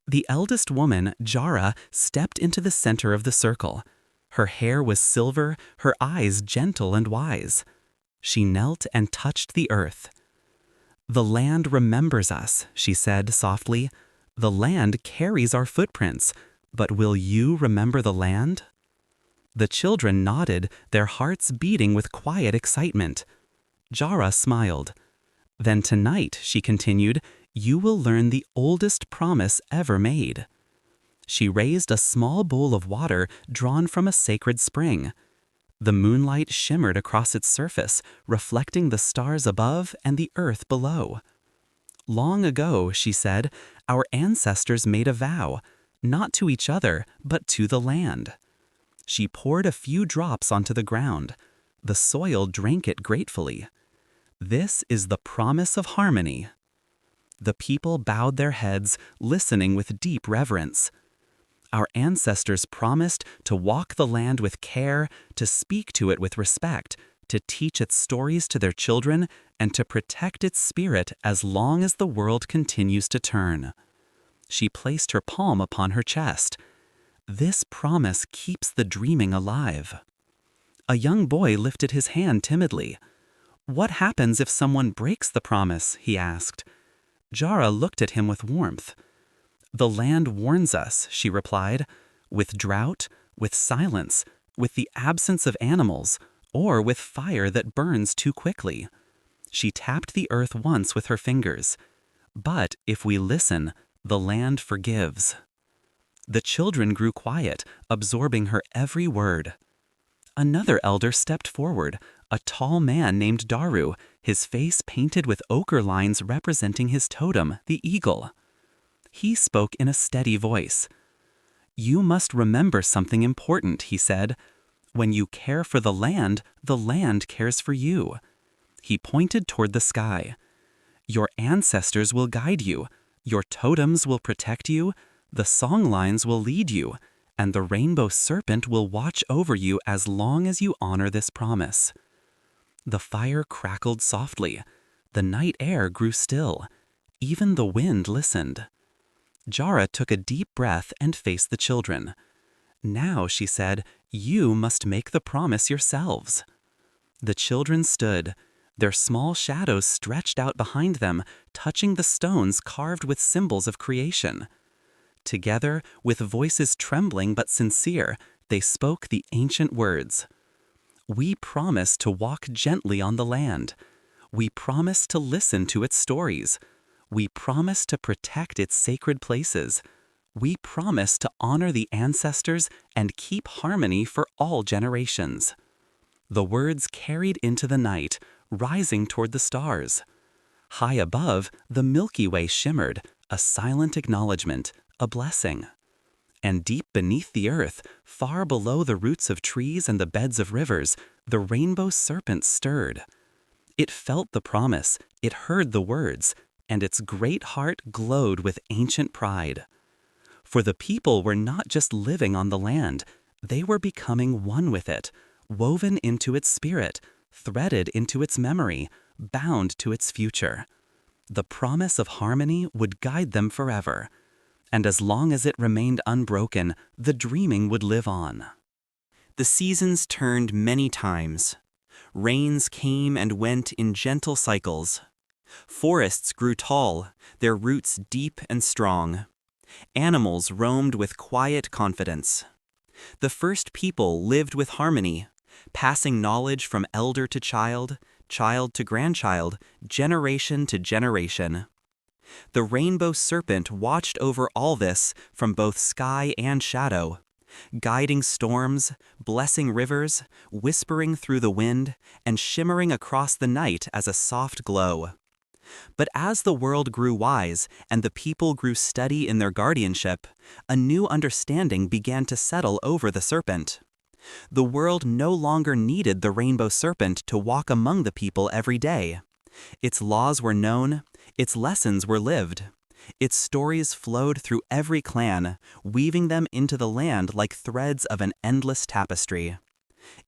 The eldest woman, Jara, stepped into the center of the circle. Her hair was silver, her eyes gentle and wise. She knelt and touched the earth. "The land remembers us," she said softly. "The land carries our footprints, but will you remember the land?" The children nodded, their hearts beating with quiet excitement. Jara smiled. "Then tonight," she continued, "you will learn the oldest promise ever made." She raised a small bowl of water drawn from a sacred spring. The moonlight shimmered across its surface, reflecting the stars above and the earth below. "Long ago," she said, "our ancestors made a vow, not to each other, but to the land." She poured a few drops onto the ground. The soil drank it gratefully. "This is the promise of harmony." The people bowed their heads, listening with deep reverence. Our ancestors promised to walk the land with care, to speak to it with respect, to teach its stories to their children, and to protect its spirit as long as the world continues to turn. She placed her palm upon her chest. "This promise keeps the dreaming alive." A young boy lifted his hand timidly. "What happens if someone breaks the promise?" he asked. Jara looked at him with warmth. "The land warns us," she replied, "with drought, with silence, with the absence of animals, or with fire that burns too quickly." She tapped the earth once with her fingers. "But if we listen, the land forgives." The children grew quiet, absorbing her every word. Another elder stepped forward, a tall man named Daru, his face painted with ochre lines representing his totem, the eagle. He spoke in a steady voice. "You must remember something important," he said. "When you care for the land cares for you." He pointed toward the sky. "Your ancestors will guide you, your totems will protect you, the songlines will lead you, and the Rainbow Serpent will watch over you as long as you honor this promise." The fire crackled softly. The night air grew still. Even the wind listened. Jara took a deep breath and faced the children. "Now," she said, "you must make the promise yourselves." The children stood. Their small shadows stretched out behind them, touching the stones carved with symbols of creation. Together, with voices trembling but sincere, they spoke the ancient words. "We promise to walk gently on the land. We promise to listen to its stories. We promise to protect its sacred places. We promise to honor the ancestors and keep harmony for all generations." The words carried into the night, rising toward the stars. High above, the Milky Way shimmered, a silent acknowledgement, a blessing. And deep beneath the earth, far below the roots of trees and the beds of rivers, the Rainbow Serpent stirred. It felt the promise, it heard the words, and its great heart glowed with ancient pride. For the people were not just living on the land, they were becoming one with it, woven into its spirit, threaded into its memory, bound to its future. The promise of harmony would guide them forever. And as long as it remained unbroken, the dreaming would live on. The seasons turned many times. Rains came and went in gentle cycles. Forests grew tall, their roots deep and strong. Animals roamed with quiet confidence. The first people lived with harmony, passing knowledge from elder to child, child to grandchild, generation to generation. The Rainbow Serpent watched over all this from both sky and shadow, guiding storms, blessing rivers, whispering through the wind, and shimmering across the night as a soft glow. But as the world grew wise and the people grew steady in their guardianship, a new understanding began to settle over the serpent. The world no longer needed the Rainbow Serpent to walk among the people every day. Its laws were known, its lessons were lived. Its stories flowed through every clan, weaving them into the land like threads of an endless tapestry.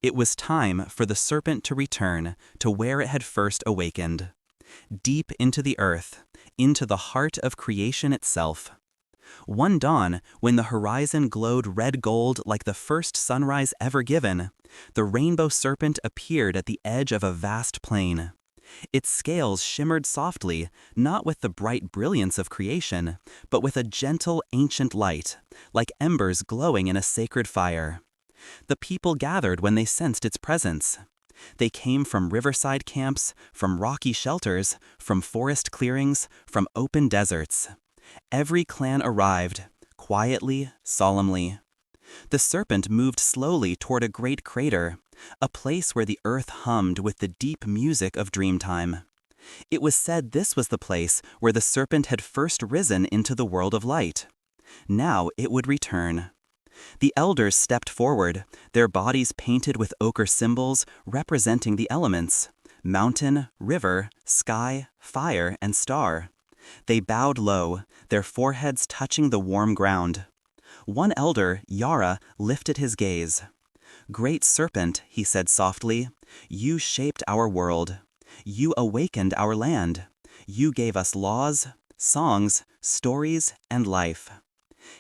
It was time for the serpent to return to where it had first awakened. deep into the earth, into the heart of creation itself. One dawn, when the horizon glowed red gold like the first sunrise ever given, the rainbow serpent appeared at the edge of a vast plain. Its scales shimmered softly, not with the bright brilliance of creation, but with a gentle ancient light, like embers glowing in a sacred fire. The people gathered when they sensed its presence. They came from riverside camps, from rocky shelters, from forest clearings, from open deserts. Every clan arrived, quietly, solemnly. The serpent moved slowly toward a great crater, a place where the earth hummed with the deep music of dreamtime. It was said this was the place where the serpent had first risen into the world of light. Now it would return. The elders stepped forward, their bodies painted with ochre symbols representing the elements: mountain, river, sky, fire, and star. They bowed low, their foreheads touching the warm ground. One elder, Yara, lifted his gaze. "Great serpent," he said softly, "you shaped our world. You awakened our land. You gave us laws, songs, stories, and life."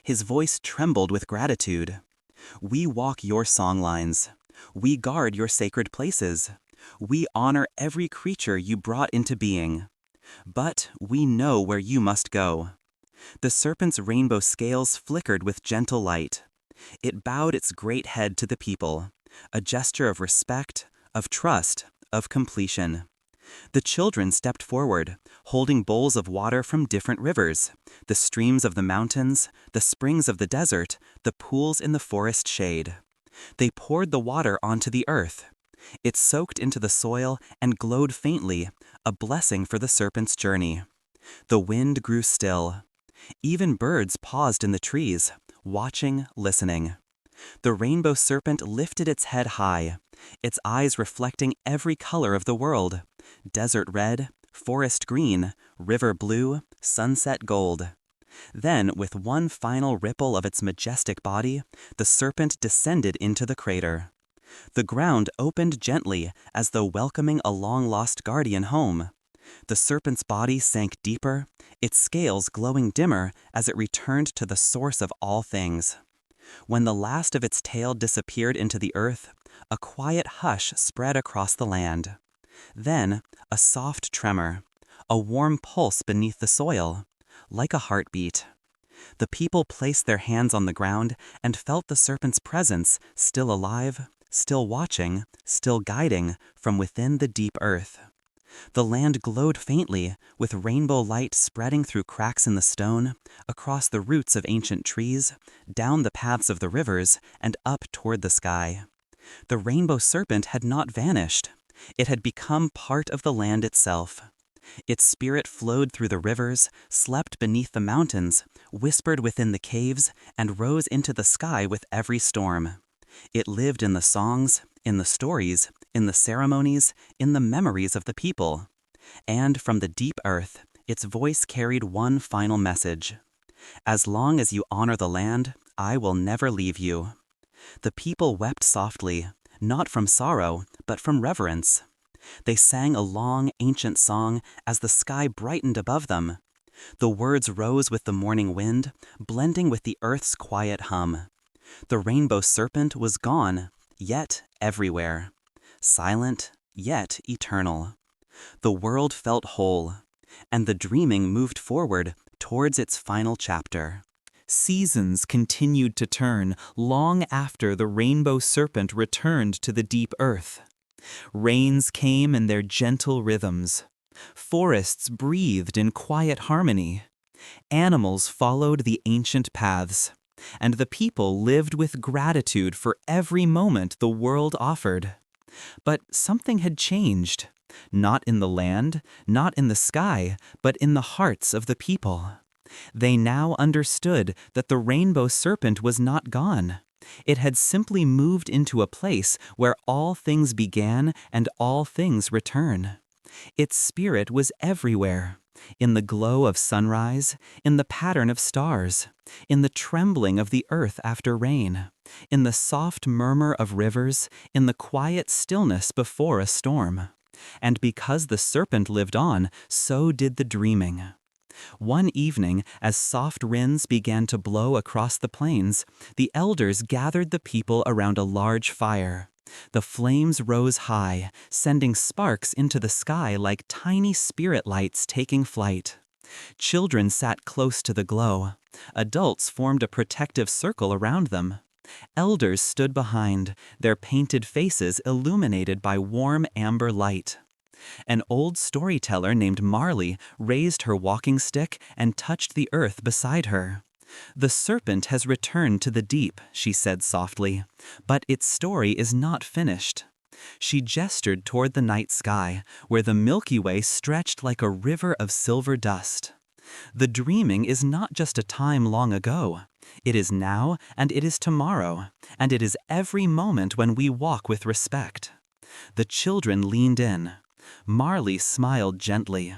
His voice trembled with gratitude. "We walk your songlines. We guard your sacred places. We honor every creature you brought into being. But we know where you must go." The serpent's rainbow scales flickered with gentle light. It bowed its great head to the people, a gesture of respect, of trust, of completion. The children stepped forward, holding bowls of water from different rivers, the streams of the mountains, the springs of the desert, the pools in the forest shade. They poured the water onto the earth. It soaked into the soil and glowed faintly, a blessing for the serpent's journey. The wind grew still. Even birds paused in the trees, watching, listening. The rainbow serpent lifted its head high, its eyes reflecting every color of the world: desert red, forest green, river blue, sunset gold. Then, with one final ripple of its majestic body, the serpent descended into the crater. The ground opened gently, as though welcoming a long-lost guardian home. The serpent's body sank deeper, its scales glowing dimmer as it returned to the source of all things. When the last of its tail disappeared into the earth, a quiet hush spread across the land. Then, a soft tremor, a warm pulse beneath the soil, like a heartbeat. The people placed their hands on the ground and felt the serpent's presence, still alive, still watching, still guiding from within the deep earth. The land glowed faintly, with rainbow light spreading through cracks in the stone, across the roots of ancient trees, down the paths of the rivers, and up toward the sky. The rainbow serpent had not vanished. It had become part of the land itself. Its spirit flowed through the rivers, slept beneath the mountains, whispered within the caves, and rose into the sky with every storm. It lived in the songs, in the stories, in the ceremonies, in the memories of the people. And from the deep earth, its voice carried one final message: "As long as you honor the land, I will never leave you." The people wept softly, not from sorrow, but from reverence. They sang a long, ancient song as the sky brightened above them. The words rose with the morning wind, blending with the earth's quiet hum. The rainbow serpent was gone, yet everywhere. Silent, yet eternal. The world felt whole, and the dreaming moved forward towards its final chapter. Seasons continued to turn long after the rainbow serpent returned to the deep earth. Rains came in their gentle rhythms. Forests breathed in quiet harmony. Animals followed the ancient paths, and the people lived with gratitude for every moment the world offered. But something had changed, not in the land, not in the sky, but in the hearts of the people. They now understood that the rainbow serpent was not gone. It had simply moved into a place where all things began and all things return. Its spirit was everywhere, in the glow of sunrise, in the pattern of stars, in the trembling of the earth after rain, in the soft murmur of rivers, in the quiet stillness before a storm. And because the serpent lived on, so did the dreaming. One evening, as soft winds began to blow across the plains, the elders gathered the people around a large fire. The flames rose high, sending sparks into the sky like tiny spirit lights taking flight. Children sat close to the glow. Adults formed a protective circle around them. Elders stood behind, their painted faces illuminated by warm amber light. An old storyteller named Marley raised her walking stick and touched the earth beside her. "The serpent has returned to the deep," she said softly, "but its story is not finished." She gestured toward the night sky, where the Milky Way stretched like a river of silver dust. The dreaming is not just a time long ago. It is now, and it is tomorrow, and it is every moment when we walk with respect. The children leaned in. Marley smiled gently.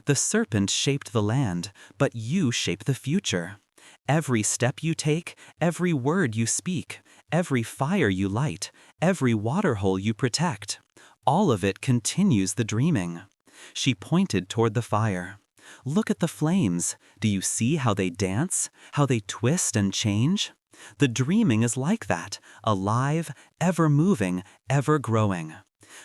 "The serpent shaped the land, but you shape the future. Every step you take, every word you speak, every fire you light, every waterhole you protect, all of it continues the dreaming." She pointed toward the fire. "Look at the flames. Do you see how they dance, how they twist and change? The dreaming is like that, alive, ever moving, ever growing."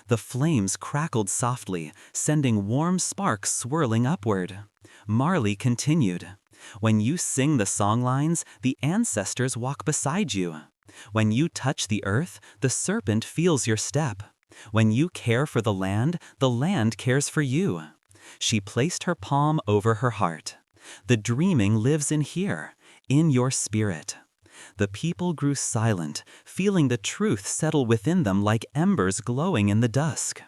The flames crackled softly, sending warm sparks swirling upward. Marley continued. "When you sing the songlines, the ancestors walk beside you. When you touch the earth, the serpent feels your step. When you care for the land cares for you." She placed her palm over her heart. "The dreaming lives in here, in your spirit." The people grew silent, feeling the truth settle within them like embers glowing in the dusk.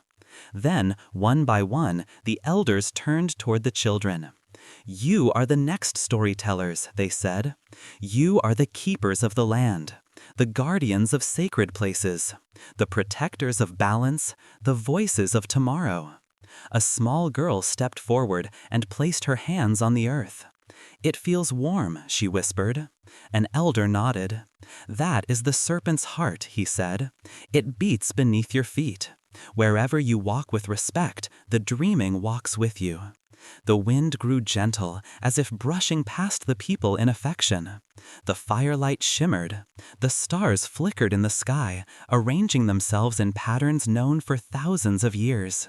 Then, one by one, the elders turned toward the children. "You are the next storytellers," they said. "You are the keepers of the land, the guardians of sacred places, the protectors of balance, the voices of tomorrow." A small girl stepped forward and placed her hands on the earth. "It feels warm," she whispered. An elder nodded. "That is the serpent's heart," he said. "It beats beneath your feet. Wherever you walk with respect, the dreaming walks with you." The wind grew gentle, as if brushing past the people in affection. The firelight shimmered. The stars flickered in the sky, arranging themselves in patterns known for thousands of years.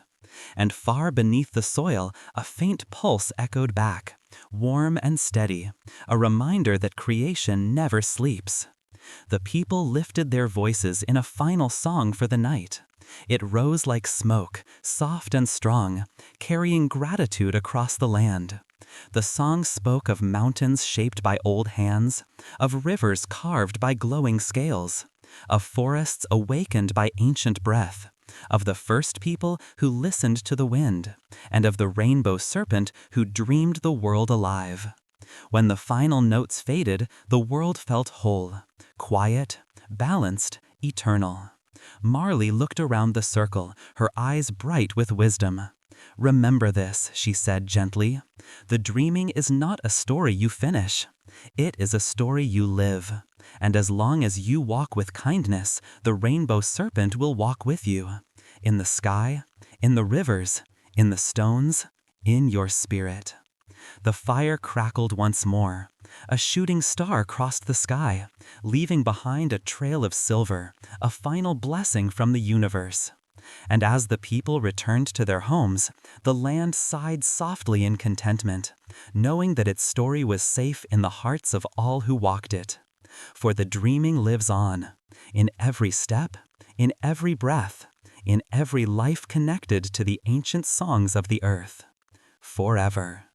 And far beneath the soil, a faint pulse echoed back, warm and steady, a reminder that creation never sleeps. The people lifted their voices in a final song for the night. It rose like smoke, soft and strong, carrying gratitude across the land. The song spoke of mountains shaped by old hands, of rivers carved by glowing scales, of forests awakened by ancient breath, of the first people who listened to the wind, and of the rainbow serpent who dreamed the world alive. When the final notes faded, the world felt whole, quiet, balanced, eternal. Marley looked around the circle, her eyes bright with wisdom. "Remember this," she said gently. "The dreaming is not a story you finish. It is a story you live. And as long as you walk with kindness, the rainbow serpent will walk with you. In the sky, in the rivers, in the stones, in your spirit." The fire crackled once more. A shooting star crossed the sky, leaving behind a trail of silver, a final blessing from the universe. And as the people returned to their homes, the land sighed softly in contentment, knowing that its story was safe in the hearts of all who walked it. For the dreaming lives on, in every step, in every breath, in every life connected to the ancient songs of the earth, forever.